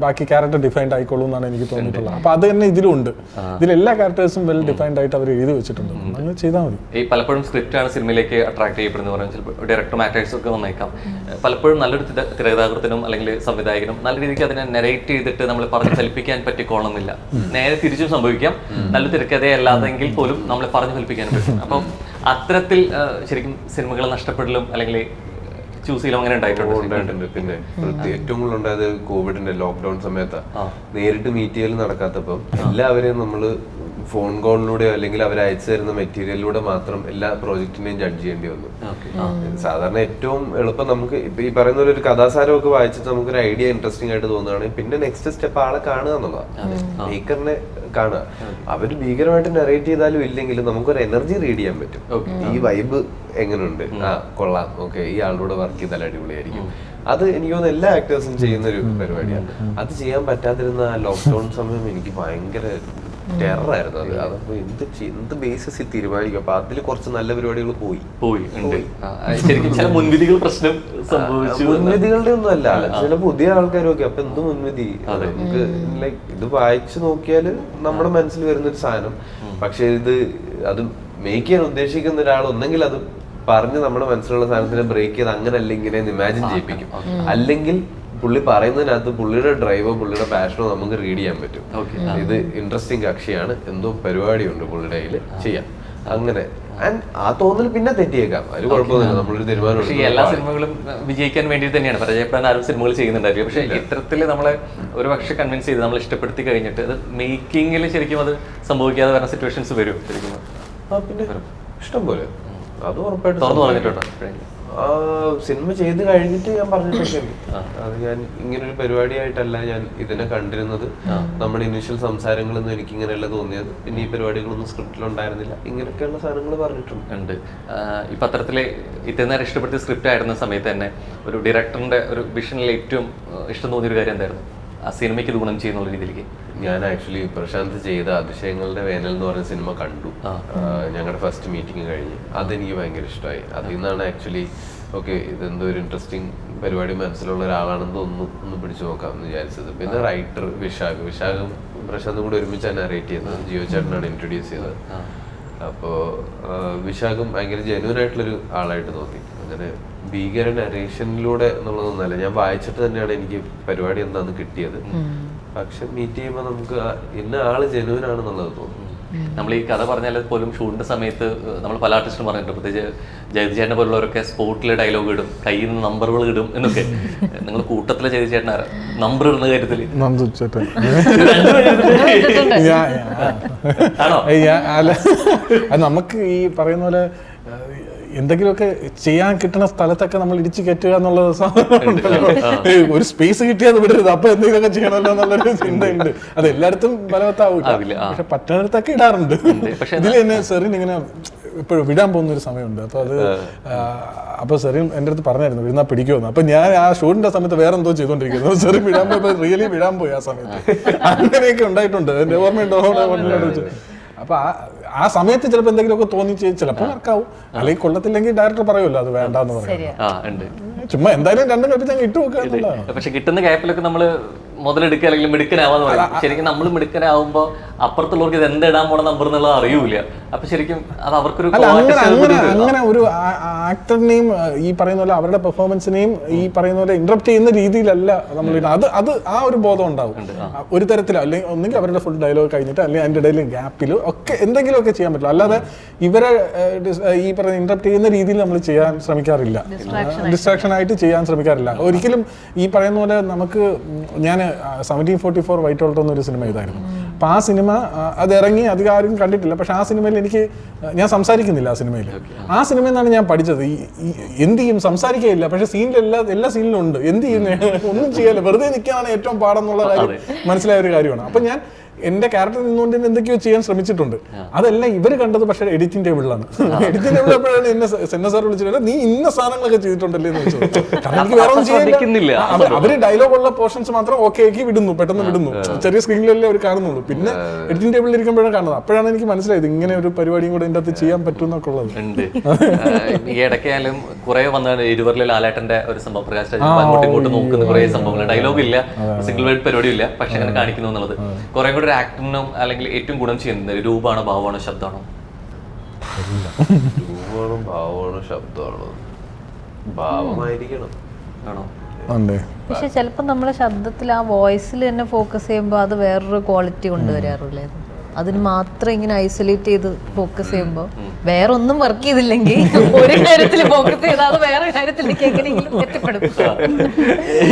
ബാക്കി ക്യാരക്ടർ ഡിഫൈൻഡ് ആയിക്കോളൂ എന്നാണ് എനിക്ക് തോന്നിയിട്ടുള്ളത്. അപ്പൊ അത് തന്നെ ഇതിലും ഉണ്ട്. ഇതിലെല്ലാ ക്യാരക്ടേഴ്സും വെൽ ഡിഫൈൻഡ് ആയിട്ട് അവർ എഴുതി വെച്ചിട്ടുണ്ട്. അങ്ങനെ ചെയ്താൽ മതി. ഈ പലപ്പോഴും സ്ക്രിപ്റ്റ് ആണ് സിനിമയിലേക്ക് അട്രാക്ട് ചെയ്യപ്പെടുന്നത് പറയുന്നത്. ചിലപ്പോൾ ഡയറക്ടറും ആക്ടേഴ്സും ഒക്കെ വന്നേക്കാം. പലപ്പോഴും നല്ലൊരു തിരക്കഥാകൃത്തിനും അല്ലെങ്കിൽ സംവിധായകനും നല്ല രീതിക്ക് അതിനെ നെറേറ്റ് ചെയ്തിട്ട് നമ്മൾ പറഞ്ഞ് ഫലിപ്പിക്കാൻ പറ്റിക്കോളണമെന്നില്ല. നേരെ തിരിച്ചും സംഭവിക്കാം. നല്ല തിരക്കഥയല്ലാതെങ്കിൽ പോലും നമ്മളെ പറഞ്ഞു ഫലിപ്പിക്കാനും പറ്റും. അപ്പം അത്തരത്തിൽ ശരിക്കും സിനിമകൾ നഷ്ടപ്പെടലും അല്ലെങ്കിൽ ചൂസ് ചെയ്യലും അങ്ങനെ ഉണ്ടായിട്ടുണ്ട്. പിന്നെ ഏറ്റവും കൂടുതൽ ഉണ്ടായത് കോവിഡിന്റെ ലോക്ക്ഡൌൺ സമയത്താണ്. നേരിട്ട് മീറ്റ് ചെയ്യൽ നടക്കാത്തപ്പം എല്ലാവരെയും നമ്മള് ഫോൺ കോളിലൂടെയോ അല്ലെങ്കിൽ അവർ അയച്ചു തരുന്ന മെറ്റീരിയലിലൂടെ മാത്രം എല്ലാ പ്രോജക്റ്റിനെയും ജഡ്ജ് ചെയ്യേണ്ടി വന്നു. സാധാരണ ഏറ്റവും എളുപ്പം നമുക്ക് ഇപ്പൊ ഈ പറയുന്ന ഒരു കഥാസാരമൊക്കെ വായിച്ചിട്ട് നമുക്കൊരു ഐഡിയ ഇൻട്രസ്റ്റിംഗ് ആയിട്ട് തോന്നുകയാണെങ്കിൽ പിന്നെ നെക്സ്റ്റ് സ്റ്റെപ്പ് ആളെ കാണുക എന്നുള്ളതാണ്. മേക്കറിനെ കാണുക. അവര് ഭീകരമായിട്ട് നെറേറ്റ് ചെയ്താലും ഇല്ലെങ്കിലും നമുക്കൊരു എനർജി റീഡ് ചെയ്യാൻ പറ്റും. ഈ വൈബ് എങ്ങനെയുണ്ട്, കൊള്ളാം, ഓക്കെ, ഈ ആളുടെ വർക്ക് ചെയ്താൽ അടിപൊളിയായിരിക്കും. അത് എനിക്ക് തോന്നുന്നു എല്ലാ ആക്ടേഴ്സും ചെയ്യുന്ന ഒരു പരിപാടിയാണ്. അത് ചെയ്യാൻ പറ്റാതിരുന്ന ആ ലോക്ക്ഡൌൺ സമയം എനിക്ക് ഭയങ്കര ടെററായിരുന്നു അത്. അതപ്പോ എന്ത് ബേസിസിൽ തീരുമാനിക്കും. അപ്പൊ അതിൽ കുറച്ച് നല്ല പരിപാടികൾ പോയി ഉണ്ട്. ശരിക്കും ചില മുൻവിധികൾ പ്രശ്നം സംഭവിച്ചു. മുൻവിധികളുടെ ഒന്നും അല്ല, ചില പുതിയ ആൾക്കാരൊക്കെ. അപ്പൊ എന്ത് മുൻവിധി? നമുക്ക് ലൈക്ക് ഇത് വായിച്ചു നോക്കിയാൽ നമ്മുടെ മനസ്സിൽ വരുന്നൊരു സാധനം. പക്ഷെ അത് മേക്ക് ചെയ്യാൻ ഉദ്ദേശിക്കുന്ന ഒരാൾ ഒന്നെങ്കിൽ അത് പറഞ്ഞ് നമ്മുടെ മനസ്സിലുള്ള സാധനത്തിനെ ബ്രേക്ക് ചെയ്ത് അങ്ങനെ അല്ലെങ്കിൽ ഇമാജിൻ ചെയ്യിപ്പിക്കും, അല്ലെങ്കിൽ പുള്ളി പറയുന്നതിനകത്ത് പുള്ളിയുടെ ഡ്രൈവോ പുള്ളിയുടെ പാഷനോ നമുക്ക് റീഡ് ചെയ്യാൻ പറ്റും. ഇത് ഇൻട്രസ്റ്റിംഗ് കക്ഷിയാണ്, എന്തോ പരിപാടിയുണ്ട് പുള്ളിയുടെ കയ്യിൽ ചെയ്യാം, അങ്ങനെ. ആ തോന്നൽ പിന്നെ തെറ്റിയേക്കാം, അതിന് കുഴപ്പമൊന്നുമില്ല. നമ്മളൊരു തീരുമാനം. പക്ഷേ എല്ലാ സിനിമകളും വിജയിക്കാൻ വേണ്ടി തന്നെയാണ്, പരാജയപ്പെടാൻ ആരും സിനിമകൾ ചെയ്യുന്നുണ്ടായിരിക്കും. പക്ഷേ ഇത്തരത്തിൽ നമ്മളെ ഒരു പക്ഷെ കൺവിൻസ് ചെയ്ത് നമ്മൾ ഇഷ്ടപ്പെടുത്തി കഴിഞ്ഞിട്ട് അത് മേക്കിങ്ങിൽ ശരിക്കും അത് സംഭവിക്കാതെ വരുന്ന സിറ്റുവേഷൻസ് വരും ശരിക്കും. പിന്നെ ഇഷ്ടം പോലെ അത് ഉറപ്പായിട്ട് തുറന്നു പറഞ്ഞിട്ടുണ്ടോ? സിനിമ ചെയ്ത് കഴിഞ്ഞിട്ട് ഞാൻ പറഞ്ഞിട്ടൊക്കെ അത് ഞാൻ ഇങ്ങനൊരു പരിപാടിയായിട്ടല്ല ഞാൻ ഇതിനെ കണ്ടിരുന്നത്. നമ്മുടെ ഇനീഷ്യൽ സംസാരങ്ങളൊന്നും എനിക്ക് ഇങ്ങനെയല്ല തോന്നിയത്. പിന്നെ ഈ പരിപാടികളൊന്നും സ്ക്രിപ്റ്റിലുണ്ടായിരുന്നില്ല. ഇങ്ങനെയൊക്കെയുള്ള സാധനങ്ങൾ പറഞ്ഞിട്ടുണ്ട്. ഈ പത്രത്തിലെ ഇത്രയും നേരം ഇഷ്ടപ്പെടുത്തിയ സ്ക്രിപ്റ്റ് ആയിരുന്ന സമയത്ത് തന്നെ ഒരു ഡയറക്ടറിന്റെ ഒരു വിഷനിൽ ഏറ്റവും ഇഷ്ടം തോന്നിയൊരു കാര്യം എന്തായിരുന്നു? ആ സിനിമയ്ക്ക് ഇത് ഗുണം ചെയ്യുന്നുള്ള രീതിയിലേക്ക് ഞാൻ ആക്ച്വലി പ്രശാന്ത് ചെയ്ത അതിശയങ്ങളുടെ വേനൽ എന്ന് പറഞ്ഞ സിനിമ കണ്ടു. ഞങ്ങളുടെ ഫസ്റ്റ് മീറ്റിംഗ് കഴിഞ്ഞ് അതെനിക്ക് ഭയങ്കര ഇഷ്ടമായി. അതിൽ നിന്നാണ് ആക്ച്വലി ഓക്കെ ഇതെന്തോ ഒരു ഇൻട്രസ്റ്റിംഗ് പരിപാടി മനസ്സിലുള്ള ഒരാളാണെന്ന് ഒന്ന് പിടിച്ചു നോക്കാമെന്ന് വിചാരിച്ചത്. പിന്നെ റൈറ്റർ വിശാഖും പ്രശാന്തും കൂടെ ഒരുമിച്ചാണ് നറേറ്റ് ചെയ്യുന്നത്. ജിയോ ചേട്ടനാണ് ഇൻട്രൊഡ്യൂസ് ചെയ്തത്. അപ്പോൾ വിശാഖും ഭയങ്കര ജെന്യൂൻ ആയിട്ടുള്ളൊരു ആളായിട്ട് തോന്നി. അങ്ങനെ ഭീകര നരേഷനിലൂടെ എന്നുള്ളതൊന്നല്ല, ഞാൻ വായിച്ചിട്ട് തന്നെയാണ് എനിക്ക് പരിപാടി എന്താന്ന് കിട്ടിയത്. പക്ഷെ മീറ്റ് ചെയ്യുമ്പോൾ നമുക്ക് ഇന്ന ആള് ജെന്യൂൻ ആണെന്നുള്ളത് തോന്നുന്നു. നമ്മൾ ഈ കഥ പറഞ്ഞാൽ പോലും ഷൂട്ടിന്റെ സമയത്ത് നമ്മൾ പല ആർട്ടിസ്റ്റും പറഞ്ഞിട്ടുണ്ട്, പ്രത്യേകിച്ച് ജയതി ചേട്ടനെ പോലുള്ളവരൊക്കെ സ്പോട്ടിൽ ഡയലോഗ് ഇടും, കയ്യിൽ നിന്ന് നമ്പറുകൾ ഇടും എന്നൊക്കെ. നിങ്ങൾ കൂട്ടത്തിലെ ജയതി ചേട്ടൻ നമ്പർ ഇടുന്ന കാര്യത്തിൽ നമുക്ക് ഈ പറയുന്ന പോലെ എന്തെങ്കിലുമൊക്കെ ചെയ്യാൻ കിട്ടുന്ന സ്ഥലത്തൊക്കെ നമ്മൾ ഇടിച്ചു കയറ്റുക എന്നുള്ളത് ഒരു സ്പേസ് കിട്ടിയാൽ വിടരുത്, അപ്പൊ എന്തെങ്കിലുമൊക്കെ ചെയ്യണമല്ലോ എന്നുള്ളൊരു ചിന്തയുണ്ട്. അത് എല്ലായിടത്തും ബലവത്താവില്ല, പക്ഷെ പറ്റുന്നിടത്തൊക്കെ ഇടാറുണ്ട്. ഇതിൽ തന്നെ സെറിൻ ഇങ്ങനെ ഇപ്പോഴും വിടാൻ പോകുന്ന ഒരു സമയമുണ്ട്. അപ്പൊ സെറിൻ എൻ്റെ അടുത്ത് പറഞ്ഞായിരുന്നു വിടുന്നാ പിടിക്കുമെന്ന്. അപ്പൊ ഞാൻ ആ ഷൂട്ടിന്റെ സമയത്ത് വേറെ എന്തോ ചെയ്തോണ്ടിരിക്കുന്നു. സെറിൻ വിടാൻ പോയപ്പോ റിയലി വിടാൻ പോയി ആ സമയത്ത്. അങ്ങനെയൊക്കെ ഉണ്ടായിട്ടുണ്ട്. എന്റെ ഓർമ്മയുണ്ടോ? അപ്പൊ ആ സമയത്ത് ചിലപ്പോൾ എന്തെങ്കിലുമൊക്കെ തോന്നി ചിലപ്പോൾ വർക്കാവും, അല്ലെങ്കിൽ കൊള്ളത്തില്ലെങ്കിൽ ഡയറക്ടർ പറയുമല്ലോ അത് വേണ്ടെന്ന് പറയും. ചുമ്മാ എന്തായാലും രണ്ടും കൽപ്പിച്ച് അങ്ങ് ഇട്ട് നോക്കുക. പക്ഷെ കിട്ടുന്ന ഗ്യാപ്പിലൊക്കെ നമ്മള് മുതലെടുക്കുക അല്ലെങ്കിൽ മിടുക്കനാവാന്ന് പറയും. ശരിക്കും നമ്മൾ മിടുക്കനാവുമ്പോ അപ്പുറത്തുള്ളവർക്ക് ഇത് എന്തിടാൻ പോണ നമ്പർ എന്നുള്ളത് അറിയൂല. അപ്പൊ ശരിക്കും അത് അവർക്കൊരു അങ്ങനെ ഒരു ആക്ടറിനെയും ഈ പറയുന്ന പോലെ അവരുടെ പെർഫോമൻസിനെയും ഈ പറയുന്ന പോലെ ഇന്ററപ്റ്റ് ചെയ്യുന്ന രീതിയിലല്ല നമ്മൾ അത് ആ ഒരു ബോധം ഉണ്ടാവും ഒരു തരത്തിലോ, അല്ലെങ്കിൽ ഒന്നെങ്കിൽ അവരുടെ ഫുൾ ഡയലോഗ് കഴിഞ്ഞിട്ട് അല്ലെങ്കിൽ അതിന്റെ ഇടയിൽ ഗ്യാപ്പിലോ ഒക്കെ എന്തെങ്കിലുമൊക്കെ ചെയ്യാൻ പറ്റില്ല. അല്ലാതെ ഇവരെ ഈ പറയുന്ന ഇന്ററപ്റ്റ് ചെയ്യുന്ന രീതിയിൽ നമ്മൾ ചെയ്യാൻ ശ്രമിക്കാറില്ല, ഡിസ്ട്രാക്ഷൻ ആയിട്ട് ചെയ്യാൻ ശ്രമിക്കാറില്ല ഒരിക്കലും. ഈ പറയുന്ന പോലെ നമുക്ക് ഞാൻ 1744 വൈറ്റ് ഓൾട്ടോ എന്നൊരു സിനിമ ഇതായിരുന്നു. അപ്പൊ ആ സിനിമ അത് ഇറങ്ങി അധികം ആരും കണ്ടിട്ടില്ല. പക്ഷെ ആ സിനിമയിൽ ഞാൻ സംസാരിക്കുന്നില്ല. ആ സിനിമയിൽ നിന്നാണ് ഞാൻ പഠിച്ചത്. എന്ത് ചെയ്യും, സംസാരിക്കുകയില്ല, പക്ഷെ സീനിൽ എല്ലാ സീനിലും ഉണ്ട്. എന്ത് ചെയ്യുന്ന ഒന്നും ചെയ്യാല്ല, വെറുതെ നിൽക്കാനാണ് ഏറ്റവും പാടെന്നുള്ള കാര്യം മനസ്സിലായ ഒരു കാര്യമാണ്. അപ്പൊ ഞാൻ എന്റെ ക്യാരക്ടർ നിന്നുകൊണ്ട് എന്തൊക്കെയോ ചെയ്യാൻ ശ്രമിച്ചിട്ടുണ്ട്. അതെല്ലാം ഇവര് കണ്ടത് പക്ഷേ എഡിറ്റിംഗ് ടേബിളിലാണ്. എഡിറ്റിംഗ് ടേബിൾ എപ്പോഴാണ് എന്നെ സെന്ന സാർ വിളിച്ചിട്ട് നീ ഇന്ന സാധനങ്ങളൊക്കെ ചെയ്തിട്ടുണ്ടല്ലേ എന്ന് വെച്ചത്. കാരണം എനിക്ക് വേറെ ഒന്നും ചെയ്യാനില്ല. അവര് ഡയലോഗ് ഉള്ള പോർഷൻസ് മാത്രം ഓക്കെ ആക്കി വിടുന്നു, പെട്ടെന്ന് വിടുന്നു. ചെറിയ സ്ക്രീനിലല്ലേ അവർ കാണുന്നുള്ളൂ. പിന്നെ എഡിറ്റിംഗ് ടേബിളിൽ ഇരിക്കുമ്പോഴാണ് കാണുന്നത്. അപ്പോഴാണ് എനിക്ക് മനസ്സിലായത് ഇങ്ങനെ ഒരു പരിപാടിയും കൂടെ ഇതിന്റെ അകത്ത് ചെയ്യാൻ പറ്റും എന്നൊക്കെ ഉള്ളത്. ഈ ഇടയ്ക്കായാലും കുറെ വന്നാണ് ഇരുവരിലെ ലാലേട്ടന്റെ ഒരു സംഭവം, പ്രകാശ് രാജ് അങ്ങോട്ടും ഇങ്ങോട്ടും നോക്കുന്ന കുറെ സംഭവങ്ങൾ, ഡയലോഗ് ഇല്ല, സിംഗിൾ വേർഡ് പരിപാടി ഇല്ല, പക്ഷെ അങ്ങനെ കാണിക്കുന്നു എന്നുള്ളത് കുറെ കൂടെ ആക്ടറിനും അല്ലെങ്കിൽ ഏറ്റവും ഗുണം ചെയ്യുന്നത് രൂപമാണോ ഭാവമാണോ ശബ്ദമാണോ? രൂപമാണോ ഭാവമാണോ ശബ്ദമാണോ? ഭാവമായിരിക്കണം ആണോ? പക്ഷെ ചിലപ്പോൾ നമ്മളെ ശബ്ദത്തിൽ ആ വോയിസിൽ തന്നെ ഫോക്കസ് ചെയ്യുമ്പോൾ അത് വേറൊരു ക്വാളിറ്റി കൊണ്ടുവരാറില്ലേ? അതിന് മാത്രം ഇങ്ങനെ ഐസൊലേറ്റ് ചെയ്ത് ഫോക്കസ് ചെയ്യുമ്പോൾ വേറെ ഒന്നും വർക്ക് ചെയ്തില്ലെങ്കിൽ ഒരു കാര്യത്തിൽ ഫോക്കസ് ചെയ്താൽ അത് വേറെ കാര്യത്തിലേക്ക് എങ്ങനെയെങ്കിലും എത്തിപ്പെടും.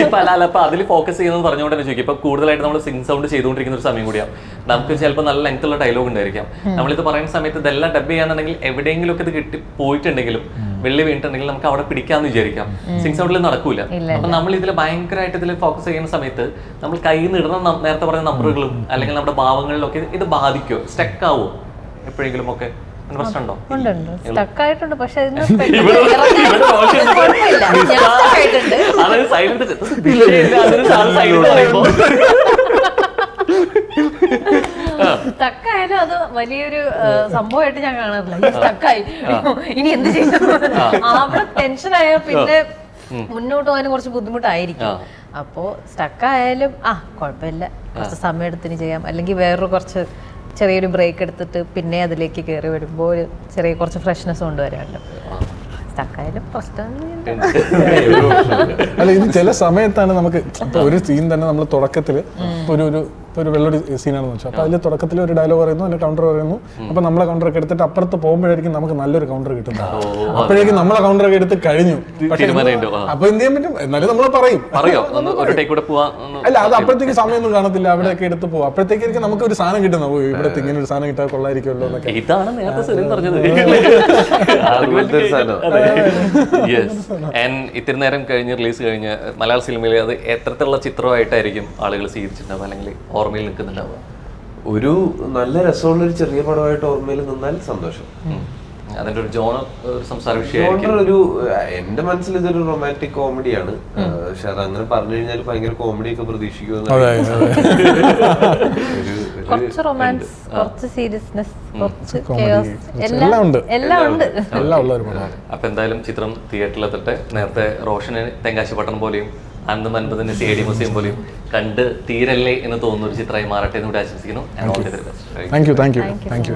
അപ്പൊ അതിൽ ഫോക്കസ് ചെയ്യുന്നത് പറഞ്ഞുകൊണ്ട് തന്നെ ചോദിക്കും. ഇപ്പൊ കൂടുതലായിട്ട് നമ്മൾ സിംഗ് സൗണ്ട് ചെയ്തുകൊണ്ടിരിക്കുന്ന ഒരു സമയം കൂടിയാണ്. നമുക്ക് ചിലപ്പോൾ നല്ല ലെങ്ത് ഉള്ള ഡയലോഗ് ഉണ്ടായിരിക്കാം. നമ്മളിത് പറയുന്ന സമയത്ത് ഇതെല്ലാം ഡബ് ചെയ്യാന്നുണ്ടെങ്കിൽ എവിടെയെങ്കിലും ഒക്കെ ഇത് കിട്ടി പോയിട്ടുണ്ടെങ്കിലും വെള്ളി വീണിട്ടുണ്ടെങ്കിൽ നമുക്ക് അവിടെ പിടിക്കാന്ന് വിചാരിക്കാം. സിംഗ് സൗണ്ടിൽ നടക്കൂല. അപ്പൊ നമ്മൾ ഇതിൽ ഭയങ്കരമായിട്ട് ഇതിൽ ഫോക്കസ് ചെയ്യുന്ന സമയത്ത് നമ്മൾ കയ്യിൽ നിന്ന് ഇടുന്ന നേരത്തെ പറഞ്ഞ നമ്പറുകളും അല്ലെങ്കിൽ നമ്മുടെ ഭാവങ്ങളിലൊക്കെ ഇത് ബാധിക്കോ, സ്റ്റക്ക് ആവോ എപ്പോഴെങ്കിലും ഒക്കെ? പ്രശ്നമുണ്ടോ? സ്റ്റക്ക് ആയിട്ടുണ്ട്. പക്ഷെ സ്റ്റക്കായാലും അത് വലിയൊരു സംഭവമായിട്ട് ഞാൻ കാണാറില്ല. സ്റ്റക്കായി ഇനി എന്ത് ചെയ്യും, അവിടെ ടെൻഷൻ ആയാൽ പിന്നെ മുന്നോട്ട് പോകാൻ കുറച്ച് ബുദ്ധിമുട്ടായിരിക്കും. അപ്പോ സ്റ്റക്കായാലും കുഴപ്പമില്ല, കുറച്ച് സമയം എടുത്തിന് ചെയ്യാം, അല്ലെങ്കിൽ വേറൊരു കുറച്ച് ചെറിയൊരു ബ്രേക്ക് എടുത്തിട്ട് പിന്നെ അതിലേക്ക് കയറി വരുമ്പോൾ ചെറിയ കുറച്ച് ഫ്രഷ്നെസ് കൊണ്ടുവരാമല്ലോ. സ്റ്റക്കായാലും പ്രശ്നമൊന്നും അല്ല, ഇത് ചില സമയത്താണ് നമുക്ക് ഇപ്പൊ ഒരു സീൻ തന്നെ നമ്മൾ തുടക്കത്തിൽ ഒരു വെള്ളൊരു സീനാണെന്ന് വെച്ചാൽ അപ്പൊ അതിൽ തുടക്കത്തിൽ ഒരു ഡയലോഗ് പറയുന്നു, അതിന്റെ കൗണ്ടർ പറയുന്നു. അപ്പൊ നമ്മളെ കൗണ്ടറൊക്കെ എടുത്തിട്ട് അപ്പുറത്ത് പോകുമ്പോഴായിരിക്കും നമുക്ക് നല്ലൊരു കൗണ്ടർ കിട്ടുന്നത്. അപ്പോഴേക്കും നമ്മളെ കൗണ്ടറൊക്കെ എടുത്ത് കഴിഞ്ഞു. അപ്പൊ എന്ത് ചെയ്യാൻ പറ്റും, എന്നാലും നമ്മൾ പറയും. അല്ല, അത് അപ്പോഴത്തേക്ക് സമയമൊന്നും കാണത്തില്ല, അവിടെയൊക്കെ എടുത്ത് പോകും. അപ്പോഴത്തേക്കായിരിക്കും നമുക്ക് ഒരു സാധനം കിട്ടുന്നത്, ഇവിടെ ഇങ്ങനെ ഒരു സാധനം കിട്ടാൻ കൊള്ളായിരിക്കുമല്ലോ എന്നൊക്കെ. ഇതാണ് നേരത്തെ സെലിൻ പറഞ്ഞത്. ഇത്തിരി നേരം കഴിഞ്ഞ് റിലീസ് കഴിഞ്ഞ് മലയാള സിനിമയിൽ അത് എത്രത്തിലുള്ള ചിത്രമായിട്ടായിരിക്കും ആളുകൾ സ്വീകരിച്ചിട്ടുണ്ടാവുക, അല്ലെങ്കിൽ ഓർമ്മയിൽ നിൽക്കുന്നുണ്ടാവുക? ഒരു നല്ല രസമുള്ള ഒരു ചെറിയ പടമായിട്ട് ഓർമ്മയിൽ നിന്നാൽ സന്തോഷം. അതിന്റെ ഒരു ജോണർ സംസാര വിഷയം ഒരു എന്റെ മനസ്സിൽ ഇതൊരു റൊമാൻറ്റിക് കോമഡിയാണ്. പക്ഷെ അത് അങ്ങനെ പറഞ്ഞു കഴിഞ്ഞാൽ ഭയങ്കര കോമഡി ഒക്കെ പ്രതീക്ഷിക്കുമെന്ന്. കുറച്ച് റൊമാൻസ്, കുറച്ച് സീരിയസ്നെസ്, കുറച്ച് എല്ലാം ഉണ്ട്. അപ്പൊ എന്തായാലും ചിത്രം തിയേറ്ററിലെത്തട്ടെ. നേരത്തെ റോഷന് തെങ്കാശിപട്ടണം പോലെയും അനന്തം 50 CID മ്യൂസിയം പോലെയും കണ്ട് തീരല്ലേ എന്ന് തോന്നുന്ന ഒരു ചിത്രമായി മാറട്ടെ എന്ന് കൂടി ആശംസിക്കുന്നു. Thank you.